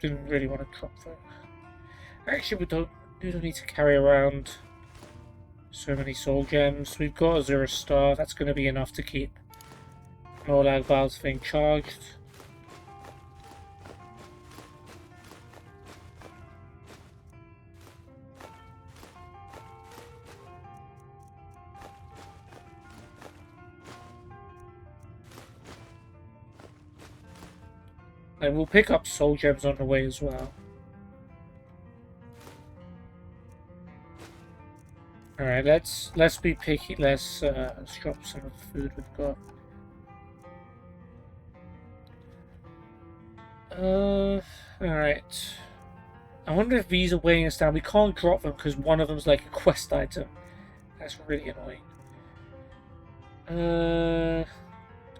Didn't really want to drop that. Actually, we don't need to carry around so many soul gems. We've got Azura Star. That's going to be enough to keep Molag Bal's thing charged. And we'll pick up soul gems on the way as well. Alright, let's be picky. Let's drop some of the food we've got. Alright. I wonder if these are weighing us down. We can't drop them because one of them's like a quest item. That's really annoying.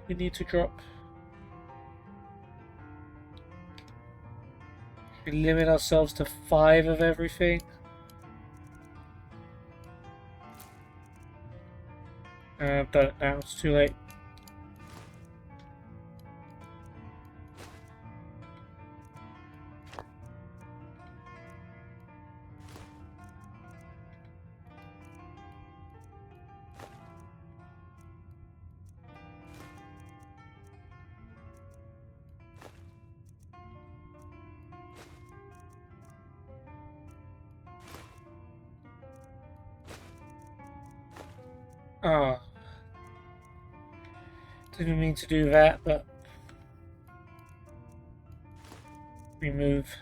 We need to drop. We limit ourselves to 5 of everything. I've done it now, it's too late. Ah. Didn't mean to do that, but remove.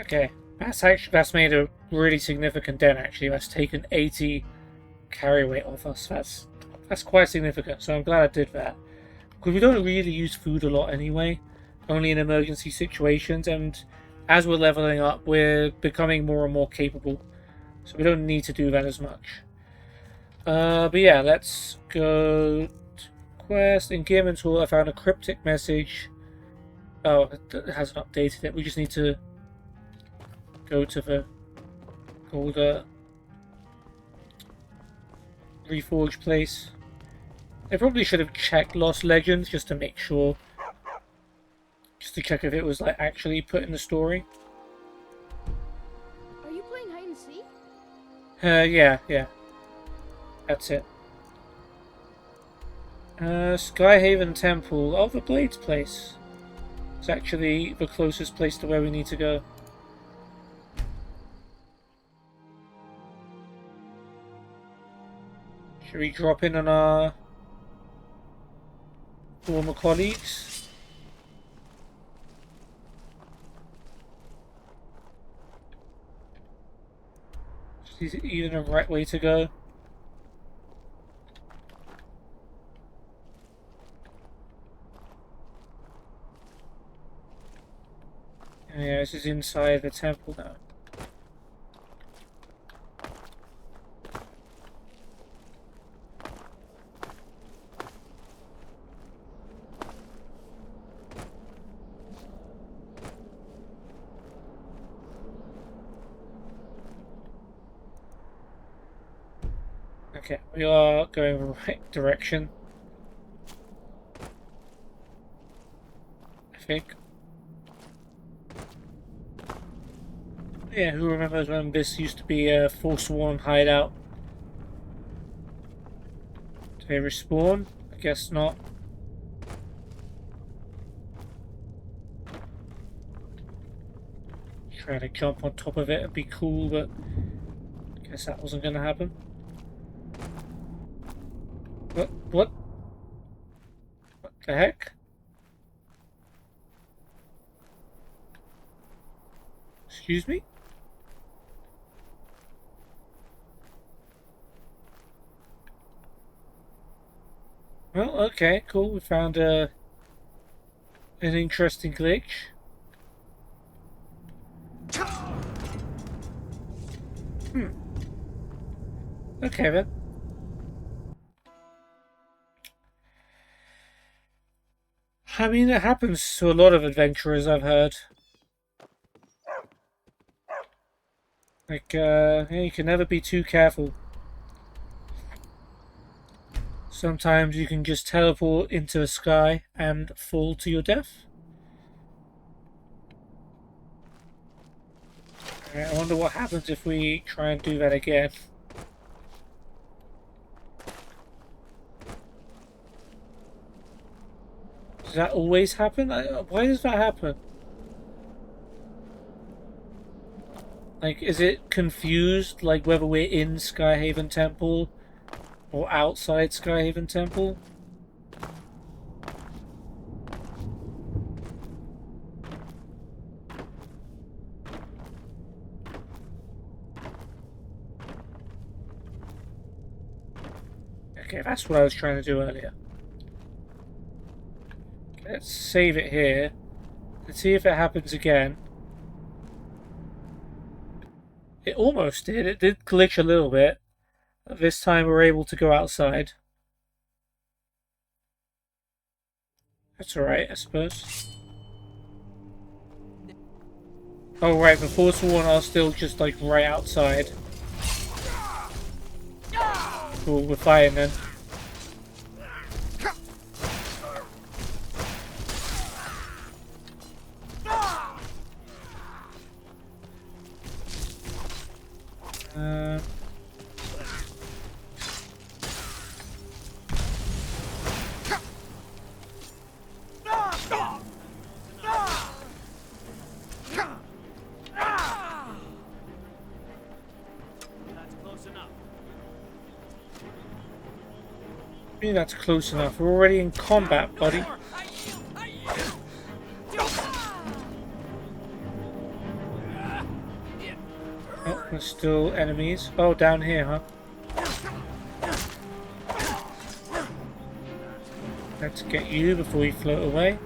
Okay, that's made a really significant dent. Actually, that's taken 80 carry weight off us. That's quite significant. So I'm glad I did that because we don't really use food a lot anyway, only in emergency situations. And as we're leveling up, we're becoming more and more capable, so we don't need to do that as much. But yeah, let's go to quest. In Gear Tool, I found a cryptic message. Oh, it hasn't updated it. We just need to go to the Gauldur reforge place. I probably should have checked Lost Legends just to make sure. Just to check if it was like actually put in the story. Are you playing hide and seek? Yeah. That's it. Skyhaven Temple. Oh, the Blades place. It's actually the closest place to where we need to go. Should we drop in on our former colleagues? Is it even a right way to go? Yeah, this is inside the temple now. Okay, we are going the right direction, I think. Yeah, who remembers when this used to be a Forsworn hideout? Do they respawn? I guess not. Trying to jump on top of it and be cool, but I guess that wasn't going to happen. What the heck? Excuse me? Well, okay, cool. We found an interesting glitch. Okay then. I mean, it happens to a lot of adventurers, I've heard. Like, yeah, you can never be too careful. Sometimes you can just teleport into the sky and fall to your death. I wonder what happens if we try and do that again. Does that always happen? Why does that happen? Like, is it confused, like, whether we're in Skyhaven Temple or outside Skyhaven Temple? Okay, that's what I was trying to do earlier. Let's save it here. Let's see if it happens again. It almost did. It did glitch a little bit. This time we're able to go outside. That's alright, I suppose. Oh right, the Forsworn are still just like right outside. Cool, we're fighting then. I think that's close enough. We're already in combat, buddy. Oh, there's still enemies. Oh, down here, huh? Let's get you before we float away.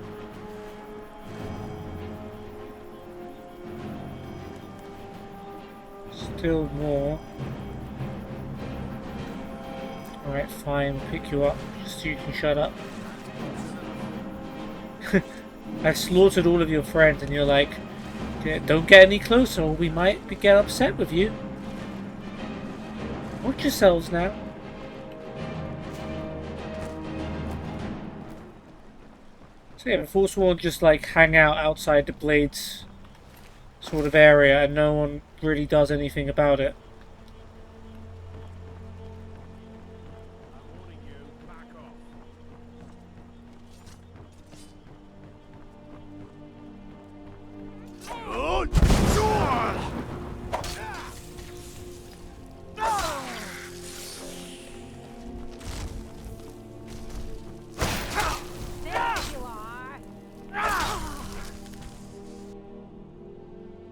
Still more. Alright, fine, pick you up, just so you can shut up. I slaughtered all of your friends and you're like, "Yeah, don't get any closer or we might get upset with you. Watch yourselves now." So yeah, the Forsworn just like hang out outside the Blades sort of area and no one really does anything about it.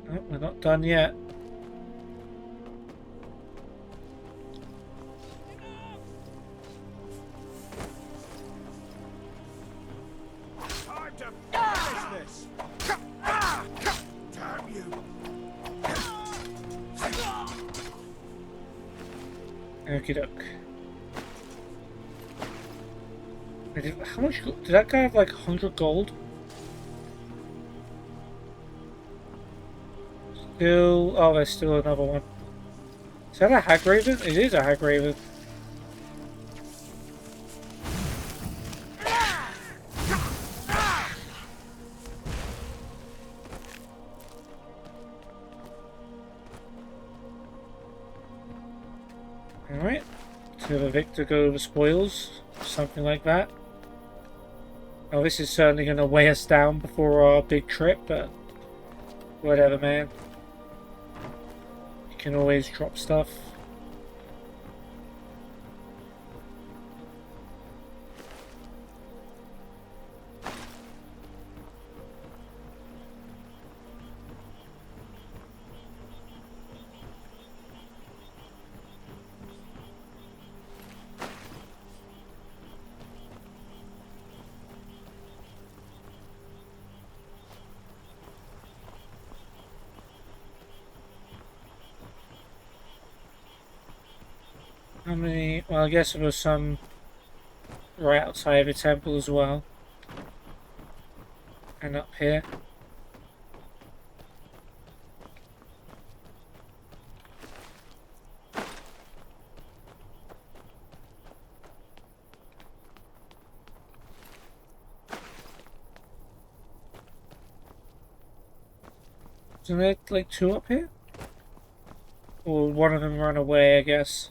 Oh, we're not done yet. Time to finish this! Damn you! Okie doke. How much did that guy have? Like 100 gold? Still, oh, there's still another one. Is that a hag raven? It is a hag raven. Alright. To the victor go the spoils. Something like that. Oh, this is certainly going to weigh us down before our big trip, but whatever, man. You can always drop stuff. How many? Well, I guess there was some right outside the temple as well. And up here. Isn't there like two up here? Or one of them ran away, I guess.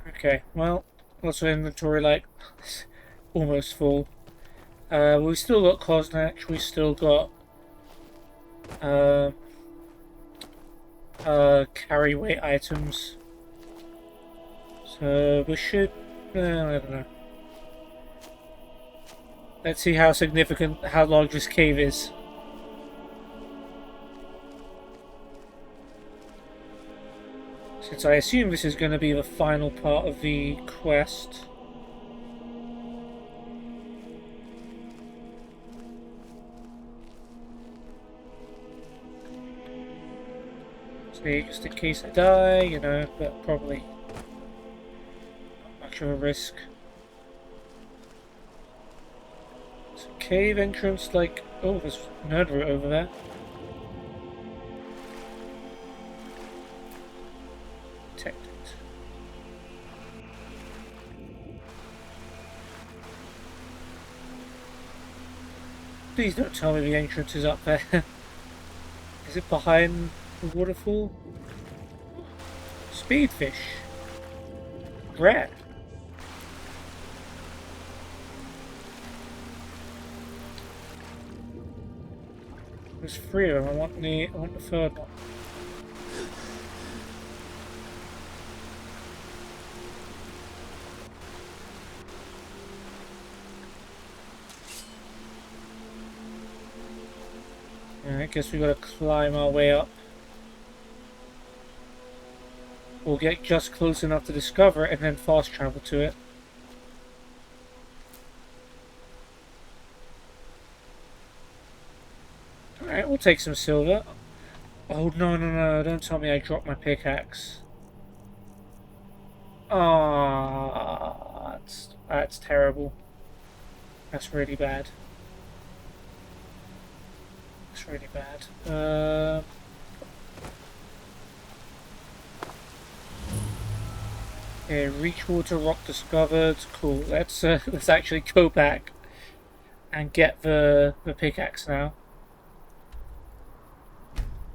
Okay, well, what's our inventory like? Almost full. We still got Cosnatch, we still got carry weight items. So we should, I don't know. Let's see how significant, how large this cave is. Since I assume this is going to be the final part of the quest. See, just in case I die, you know, but probably not much of a risk. It's a cave entrance, like, oh, there's nerd root over there. Protected. Please don't tell me the entrance is up there. Is it behind the waterfall? Speedfish. Rare. There's three of them. I want the third one. I guess we gotta climb our way up. We'll get just close enough to discover it and then fast travel to it. Alright, we'll take some silver. Oh, no, don't tell me I dropped my pickaxe. Ah, that's terrible. That's really bad. That's really bad. Okay, reach water rock discovered. Cool. Let's actually go back and get the pickaxe now.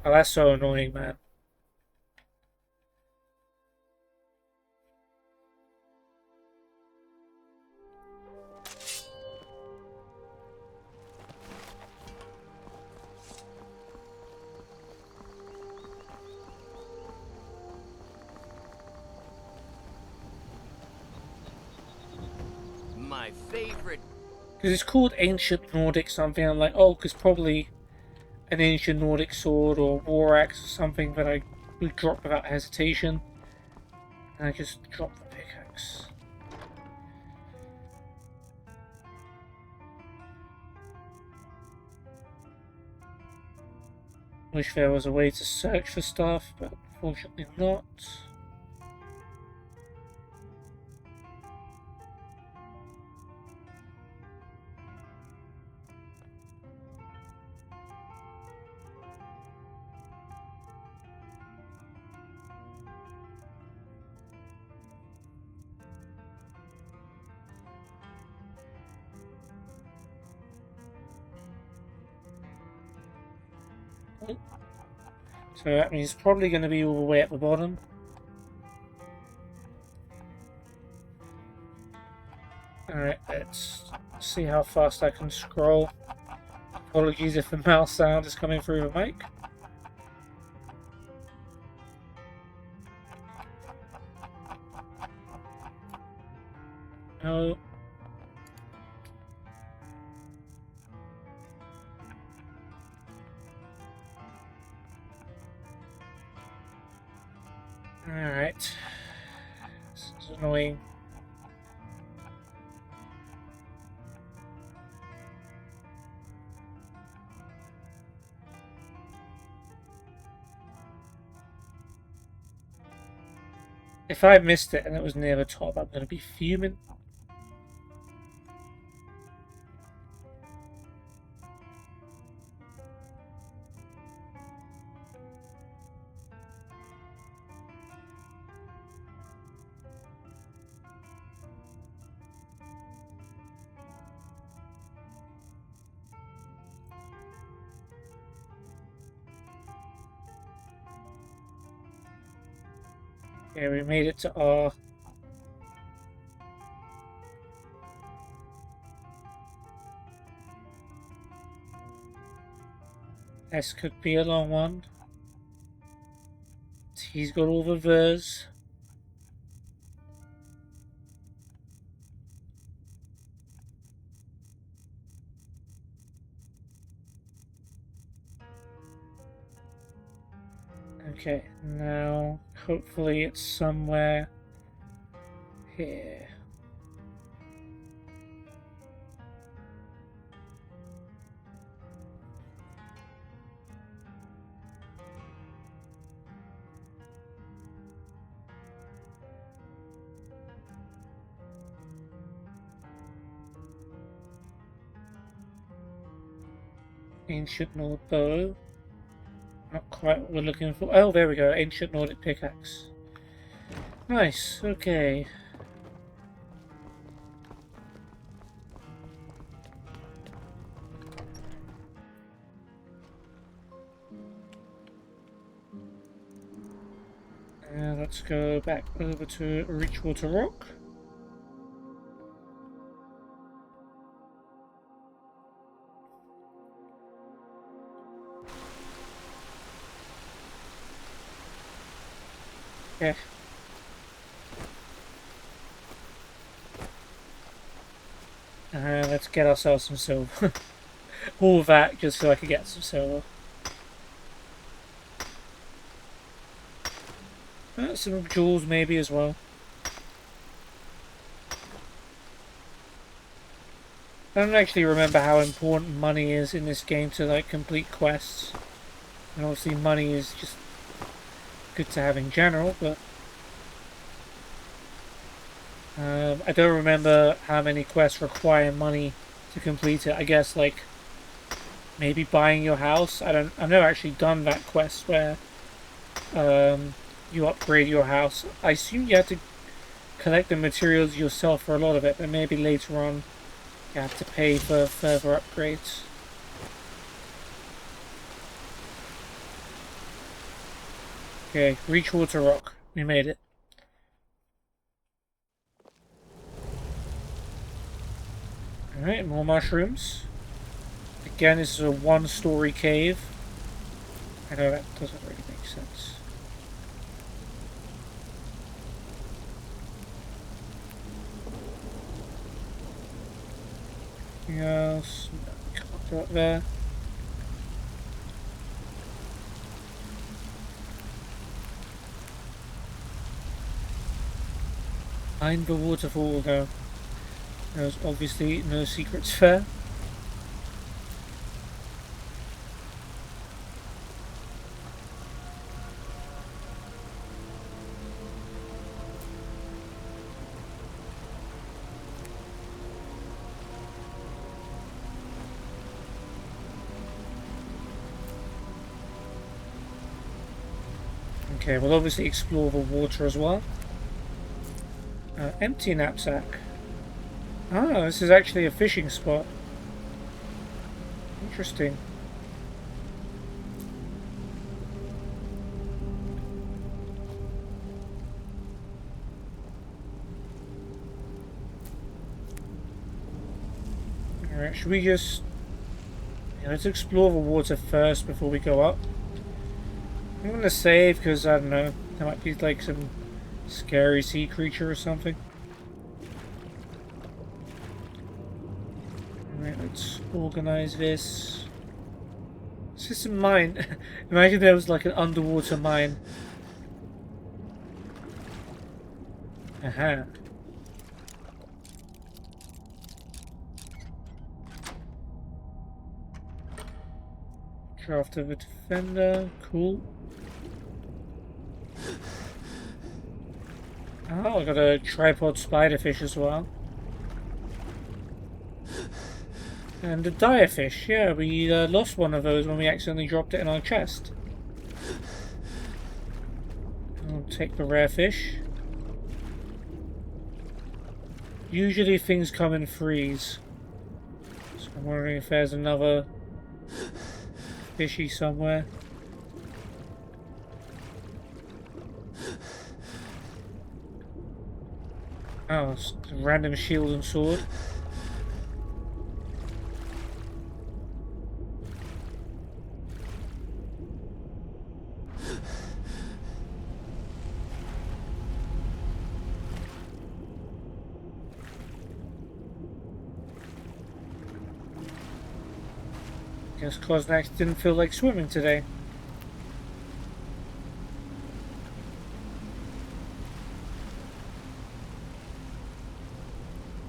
Oh, that's so annoying, man. My favorite. Because it's called Ancient Nordic something. I'm like, oh, because probably an Ancient Nordic sword or war axe or something that I would drop without hesitation. And I just drop the pickaxe. Wish there was a way to search for stuff, but unfortunately not. So that means it's probably going to be all the way at the bottom. Alright, let's see how fast I can scroll. Apologies if the mouse sound is coming through the mic. No. Alright. This is annoying. If I missed it and it was near the top, I'm going to be fuming. Okay, we made it to R. S could be a long one. T's got all the verse. Okay, now hopefully it's somewhere here. Ancient Nordic bow. Not quite what we're looking for. Oh, there we go. Ancient Nordic pickaxe. Nice. Okay. Let's go back over to Reachwater Rock. Okay. Let's get ourselves some silver. All of that just so I can get some silver. Some jewels maybe as well. I don't actually remember how important money is in this game to like complete quests. And obviously money is just good to have in general, but I don't remember how many quests require money to complete it. I guess like maybe buying your house. I've never actually done that quest where you upgrade your house. I assume you have to collect the materials yourself for a lot of it, but maybe later on you have to pay for further upgrades. Okay, reach Water Rock. We made it. Alright, more mushrooms. Again, this is a one-story cave. I know that doesn't really make sense. Anything else? No, can't go up there. Find the waterfall though. There's obviously no secrets there. Okay, we'll obviously explore the water as well. Empty knapsack. Ah, this is actually a fishing spot. Interesting. Alright, should we just... Yeah, let's explore the water first before we go up. I'm gonna save because, I don't know, there might be like some scary sea creature or something. Alright, let's organize this. Is this a mine? Imagine there was like an underwater mine. Aha. Draft of a defender, cool. Oh, I got a tripod spiderfish as well. And a direfish, yeah, we lost one of those when we accidentally dropped it in our chest. I'll take the rare fish. Usually things come in threes. So I'm wondering if there's another fishy somewhere. Oh, it's a random shield and sword. Guess Cosnax didn't feel like swimming today.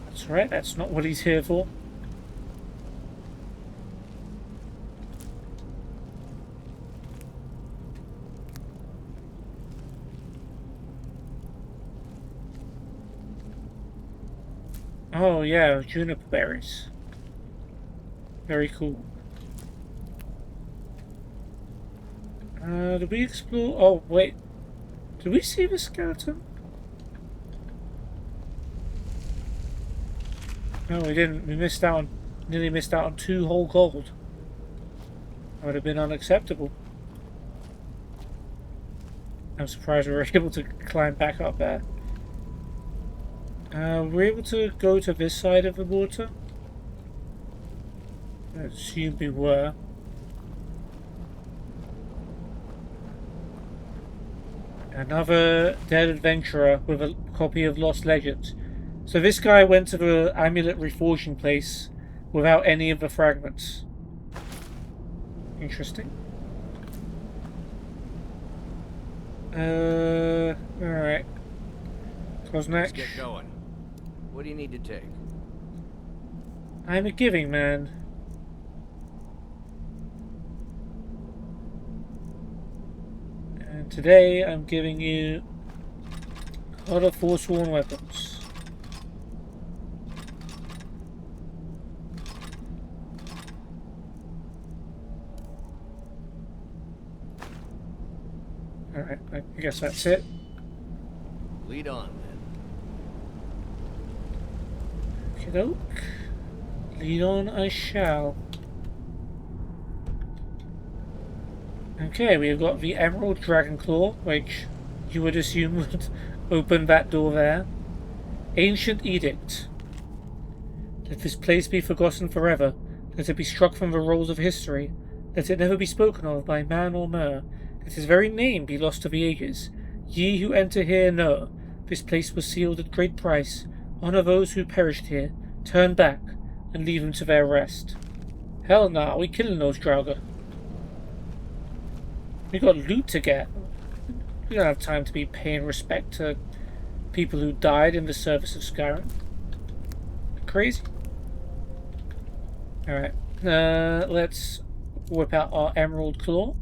That's right, that's not what he's here for. Oh yeah, juniper berries. Very cool. Did we explore? Oh wait, did we see the skeleton? No, we didn't. We missed out on, nearly missed out on 2 whole gold. That would have been unacceptable. I'm surprised we were able to climb back up there. We're able to go to this side of the water. I assume we were. Another dead adventurer with a copy of Lost Legends. So this guy went to the amulet reforging place without any of the fragments. Interesting. Alright. Let's Koznak. get going. What do you need to take? I'm a giving man. And today I'm giving you a lot of forsworn weapons. Alright, I guess that's it. Lead on, then. Okey-doke. Lead on I shall. Okay, we've got the Emerald Dragon Claw, which you would assume would open that door there. Ancient Edict. Let this place be forgotten forever. Let it be struck from the rolls of history. Let it never be spoken of by man or mer. Let his very name be lost to the ages. Ye who enter here know, this place was sealed at great price. Honor those who perished here. Turn back, and leave them to their rest. Hell nah, we killing those Draugr. We got loot to get. We don't have time to be paying respect to people who died in the service of Skyrim. Crazy. Alright, let's whip out our Emerald Claw.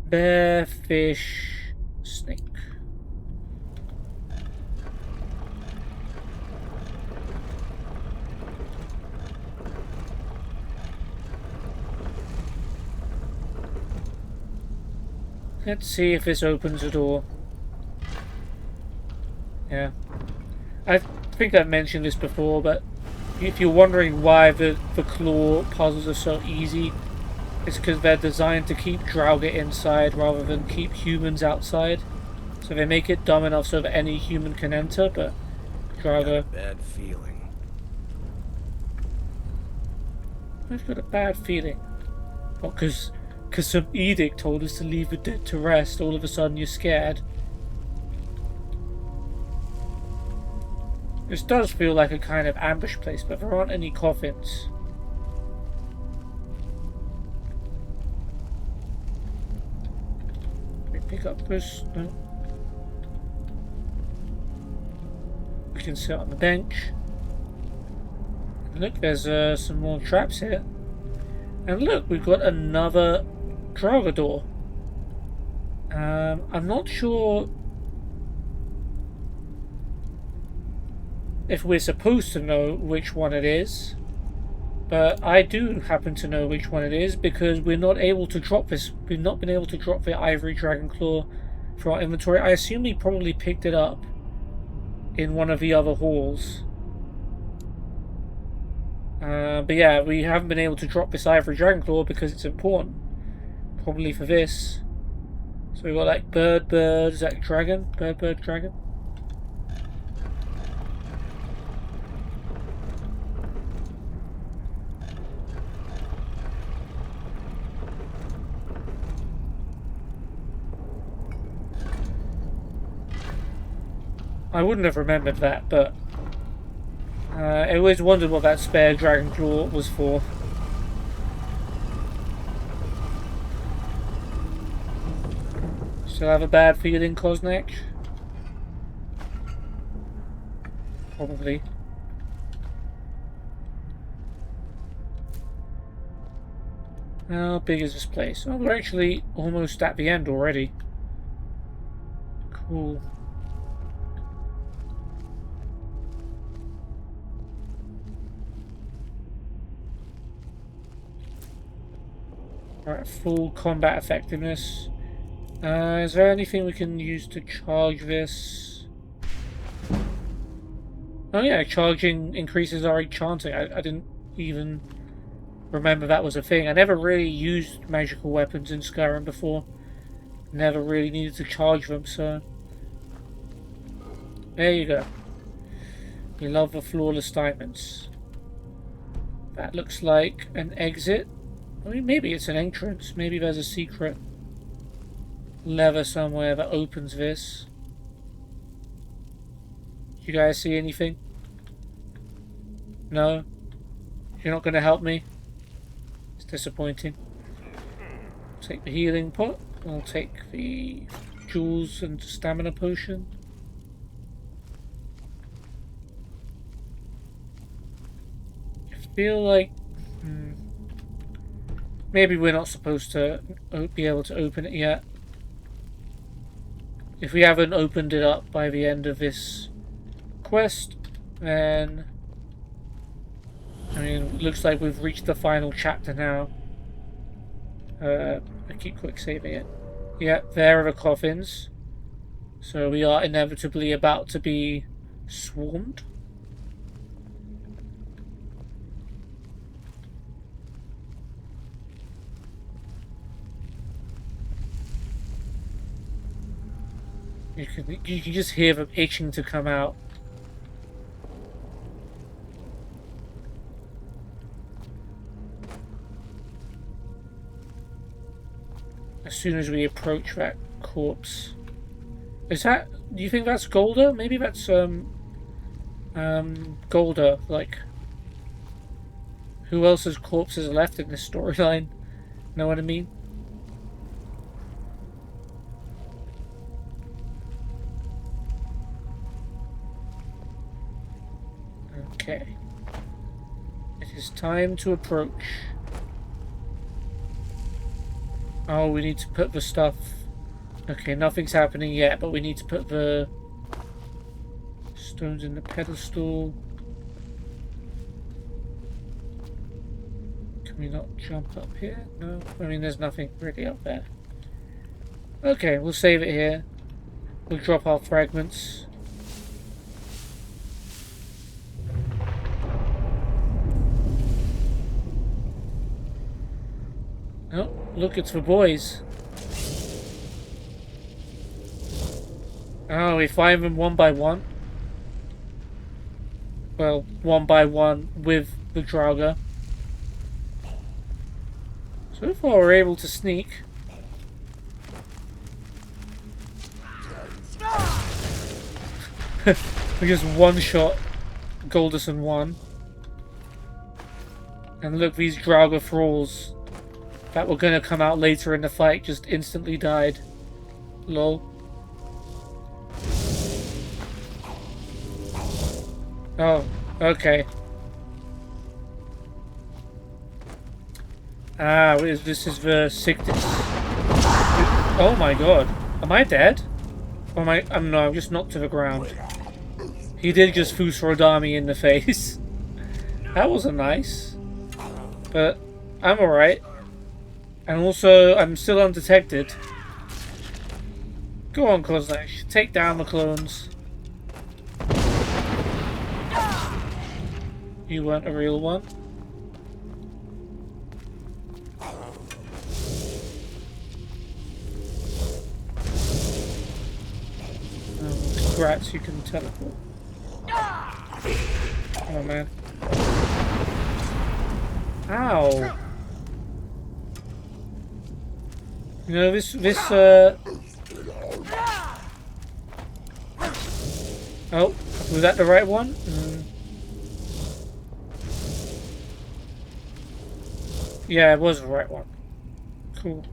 Bear, fish, snake. Let's see if this opens a door. Yeah. I think I've mentioned this before, but if you're wondering why the claw puzzles are so easy, it's because they're designed to keep Draugr inside rather than keep humans outside. So they make it dumb enough so that any human can enter, but Draugr... Bad feeling. I've got a bad feeling. Well, because some edict told us to leave the dead to rest, all of a sudden you're scared. This does feel like a kind of ambush place, but there aren't any coffins. Can we pick up this? No. We can sit on the bench. And look, there's some more traps here. And look, we've got another Draugr door. I'm not sure if we're supposed to know which one it is, but I do happen to know which one it is because we're not able to drop this. We've not been able to drop the Ivory Dragon Claw for our inventory. I assume he probably picked it up in one of the other halls. But yeah, we haven't been able to drop this Ivory Dragon Claw because it's important. Probably for this. So we've got like bird, is that dragon? Bird, dragon? I wouldn't have remembered that, but I always wondered what that spare Dragon Claw was for. Still have a bad feeling, Koznak? Probably. How big is this place? Oh, we're actually almost at the end already. Cool. Alright, full combat effectiveness. Is there anything we can use to charge this? Oh yeah, charging increases our enchanting. I didn't even remember that was a thing. I never really used magical weapons in Skyrim before. Never really needed to charge them, so... There you go. We love the flawless diamonds. That looks like an exit. I mean, maybe it's an entrance. Maybe there's a secret lever somewhere that opens this. You guys see anything? No? You're not going to help me? It's disappointing. take the healing pot. I'll take the jewels and stamina potion. I feel like maybe we're not supposed to be able to open it yet. If we haven't opened it up by the end of this quest, then I mean, it looks like we've reached the final chapter now. I keep quick saving it. Yeah, there are the coffins. So we are inevitably about to be swarmed. You can just hear them itching to come out. As soon as we approach that corpse. Is that... do you think that's Gauldur? Maybe that's Gauldur, like... who else's corpses are left in this storyline? Know what I mean? Okay. It is time to approach. Oh, we need to put the stuff... okay, nothing's happening yet, but we need to put the stones in the pedestal. Can we not jump up here? No? I mean, there's nothing really up there. Okay, we'll save it here. We'll drop our fragments. Oh, look, it's the boys. Oh, we find them one by one. Well, one by one with the Draugr. So far we're able to sneak. We just one-shot Golderson 1. And look, these Draugr thralls that were gonna come out later in the fight just instantly died. Lol. Oh, okay. Ah, this is the sickness. Oh my god. Am I dead? Or am I... no, I'm just knocked to the ground. He did just Fusrodami in the face. That wasn't nice. But I'm alright. And also, I'm still undetected. Go on, Koznak. Take down the clones. You weren't a real one. Oh, congrats, you can teleport. Oh man. Ow! You know, this oh, was that the right one? Yeah, it was the right one. Cool.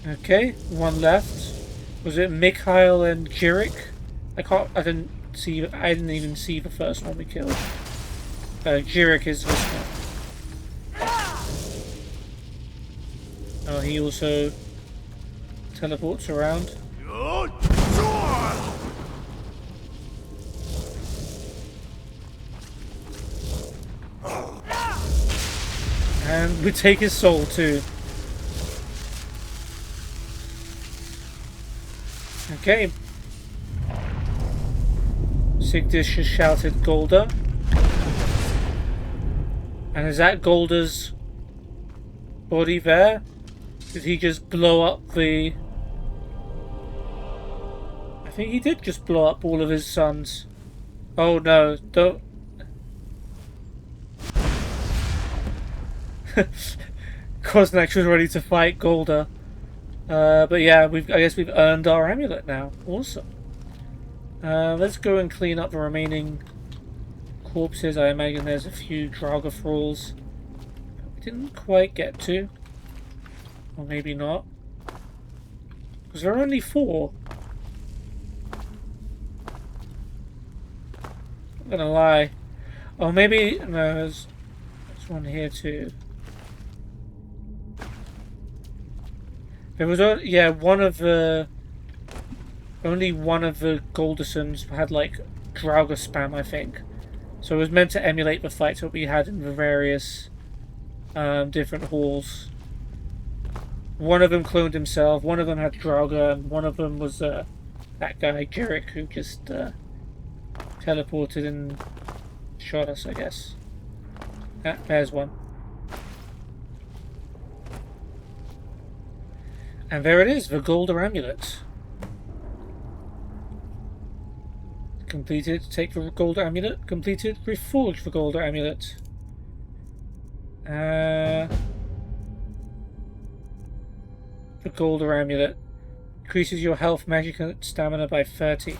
Okay, one left. Was it Mikhail and Jirik? I didn't even see the first one we killed. Jirik is this one. Oh, he also teleports around. And we take his soul too. Okay. Sigdish has shouted Gauldur. And is that Gaulder's body there? Did he just blow up the... I think he did just blow up all of his sons. Oh no, don't... Koznak was ready to fight Gauldur. But yeah, I guess we've earned our amulet now. Awesome. Let's go and clean up the remaining corpses. I imagine there's a few Draugr thralls didn't quite get to. Or maybe not. Because there are only 4. I'm gonna lie. Oh, maybe... No, there's one here too. There was... Yeah, one of the... Only one of the Gauldursons had, like, Draugr spam, I think. So it was meant to emulate the fights that we had in the various different halls. One of them cloned himself, one of them had Draugr, and one of them was that guy, Jerick, who just teleported and shot us, I guess. There's one. And there it is, the Gauldur amulet. Completed. Take the Gauldur amulet. Completed. Reforge the Gauldur amulet. The Gauldur amulet increases your health, magic, and stamina by 30.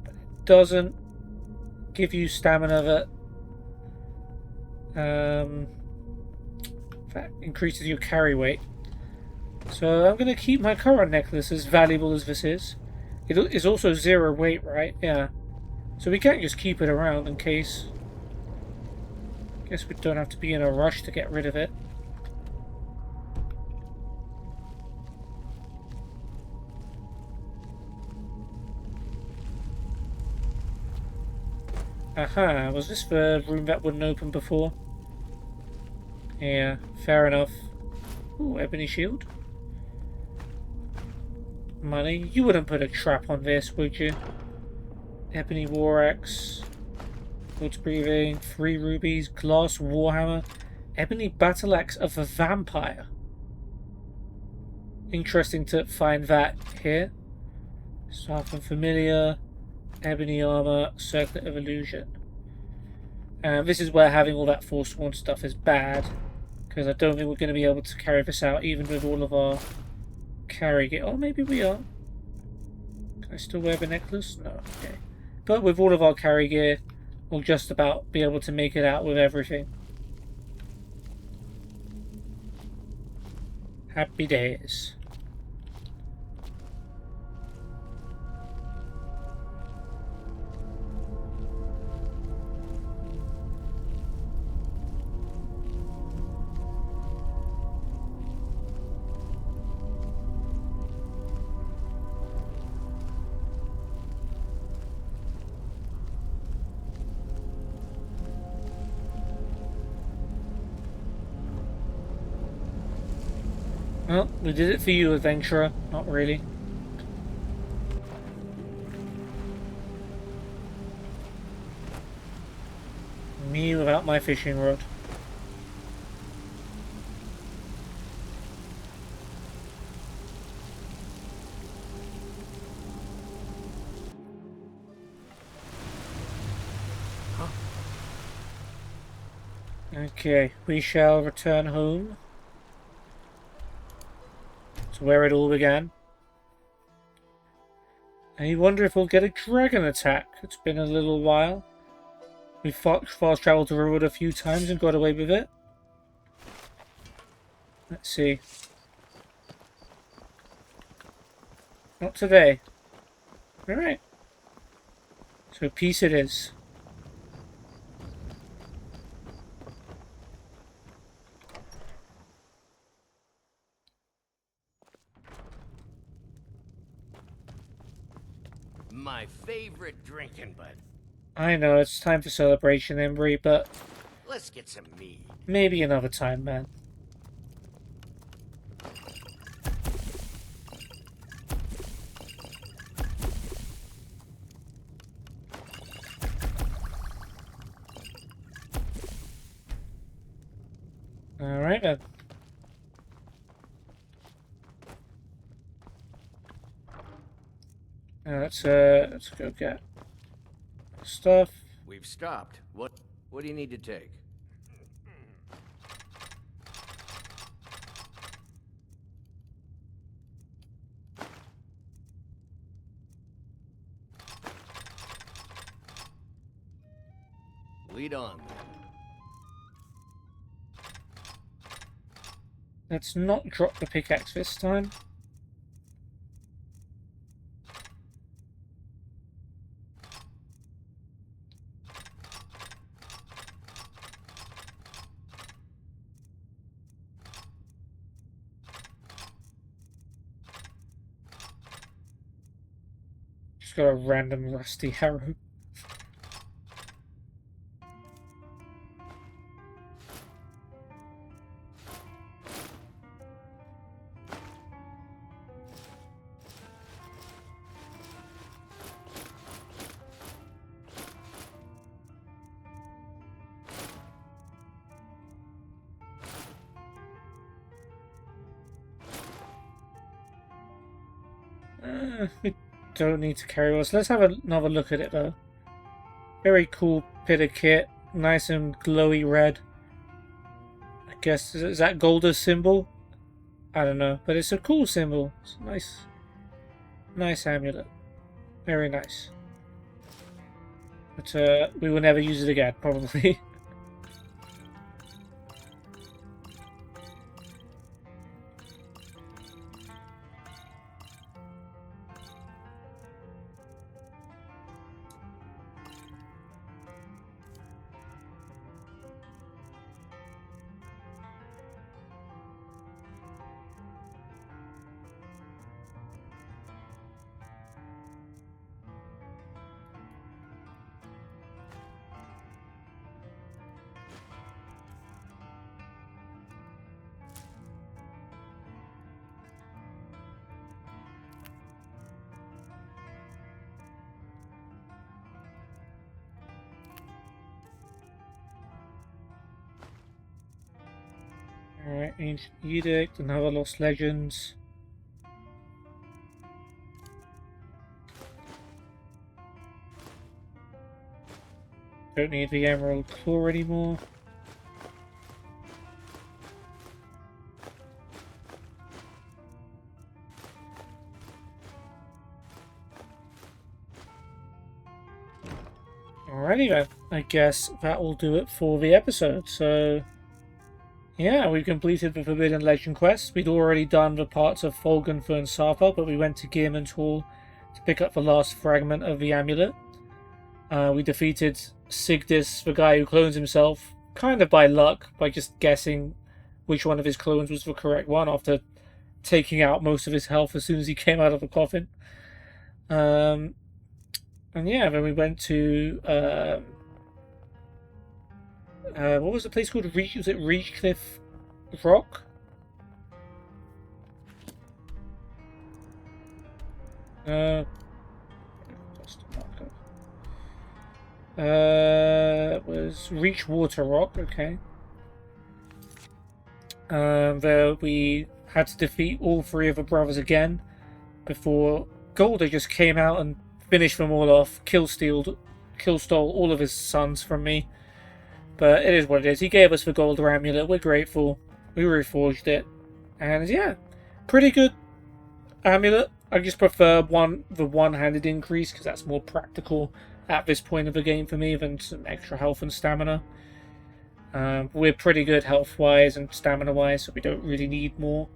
But it doesn't give you stamina that increases your carry weight. So I'm going to keep my current necklace, as valuable as this is. It is also 0 weight, right? Yeah. So we can't just keep it around in case. Guess we don't have to be in a rush to get rid of it. Aha, was this the room that wouldn't open before? Yeah, fair enough. Ooh, ebony shield. Money. You wouldn't put a trap on this, would you? Ebony war axe. What's breathing? 3 rubies. Glass warhammer. Ebony battle axe of a vampire. Interesting to find that here. Staff and familiar. Ebony armor. Circlet of illusion. This is where having all that Forsworn stuff is bad. Because I don't think we're going to be able to carry this out even with all of our carry gear. Oh, maybe we are. Can I still wear the necklace? No, okay. But with all of our carry gear, we'll just about be able to make it out with everything. Happy days. Well, we did it for you, adventurer. Not really. Me without my fishing rod. Okay, we shall return home. To where it all began. And you wonder if we'll get a dragon attack. It's been a little while. We fast traveled the road a few times and got away with it. Let's see. Not today. Alright. So peace it is. My favorite drinking bud. I know, it's time for celebration, Embry, but Let's get some mead. maybe another time, man. Alright then. Let's go get stuff. We've stopped. What do you need to take? Lead on. Let's not drop the pickaxe this time. Just got a random rusty arrow. We don't need to carry us. Let's have another look at it though. Very cool bit of kit. Nice and glowy red. I guess, is that Gauldur symbol? I don't know. But it's a cool symbol. It's a nice amulet. Very nice. But we will never use it again, probably. Alright, Ancient Edict, another Lost Legends. Don't need the Emerald Claw anymore. Alrighty then, I guess that will do it for the episode. So, yeah, we completed the Forbidden Legend quest. We'd already done the parts of Folgenfer and Sarthal, but we went to Gearman's Hall to pick up the last fragment of the amulet. We defeated Sigdis, the guy who clones himself, kind of by luck, by just guessing which one of his clones was the correct one after taking out most of his health as soon as he came out of the coffin. And yeah, then we went to what was the place called? Was it Reachcliffe Rock? Was Reachwater Rock, okay. There we had to defeat all three of the brothers again before Gauldur just came out and finished them all off, kill stole all of his sons from me. But it is what it is. He gave us the Gauldur amulet. We're grateful. We reforged it. And yeah, pretty good amulet. I just prefer the one-handed increase because that's more practical at this point of the game for me than some extra health and stamina. We're pretty good health-wise and stamina-wise, so we don't really need more.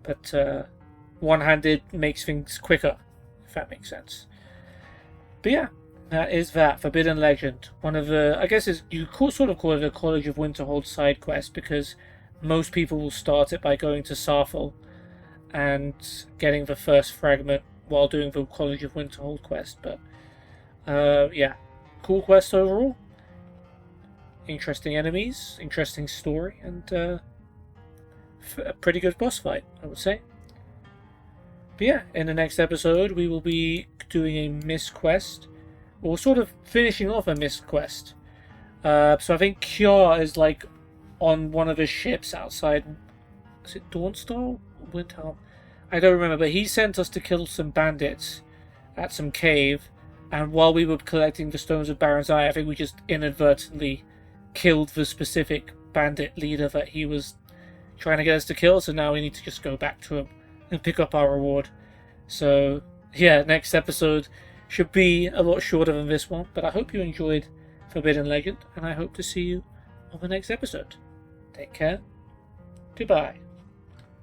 But one-handed makes things quicker, if that makes sense. But yeah, that is that Forbidden Legend. One of the, I guess you sort of call it a College of Winterhold side quest because most people will start it by going to Sarthal and getting the first fragment while doing the College of Winterhold quest. But yeah, cool quest overall. Interesting enemies, interesting story, and a pretty good boss fight, I would say. But yeah, in the next episode we will be doing a mist quest, or sort of finishing off a mist quest. So I think Kjær is like on one of his ships outside. Is it Dawnstar? Windhelm? I don't remember, but he sent us to kill some bandits at some cave, and while we were collecting the Stones of Baron's Eye, I think we just inadvertently killed the specific bandit leader that he was trying to get us to kill, so now we need to just go back to him and pick up our reward. So yeah, next episode should be a lot shorter than this one, but I hope you enjoyed Forbidden Legend, and I hope to see you on the next episode. Take care. Goodbye.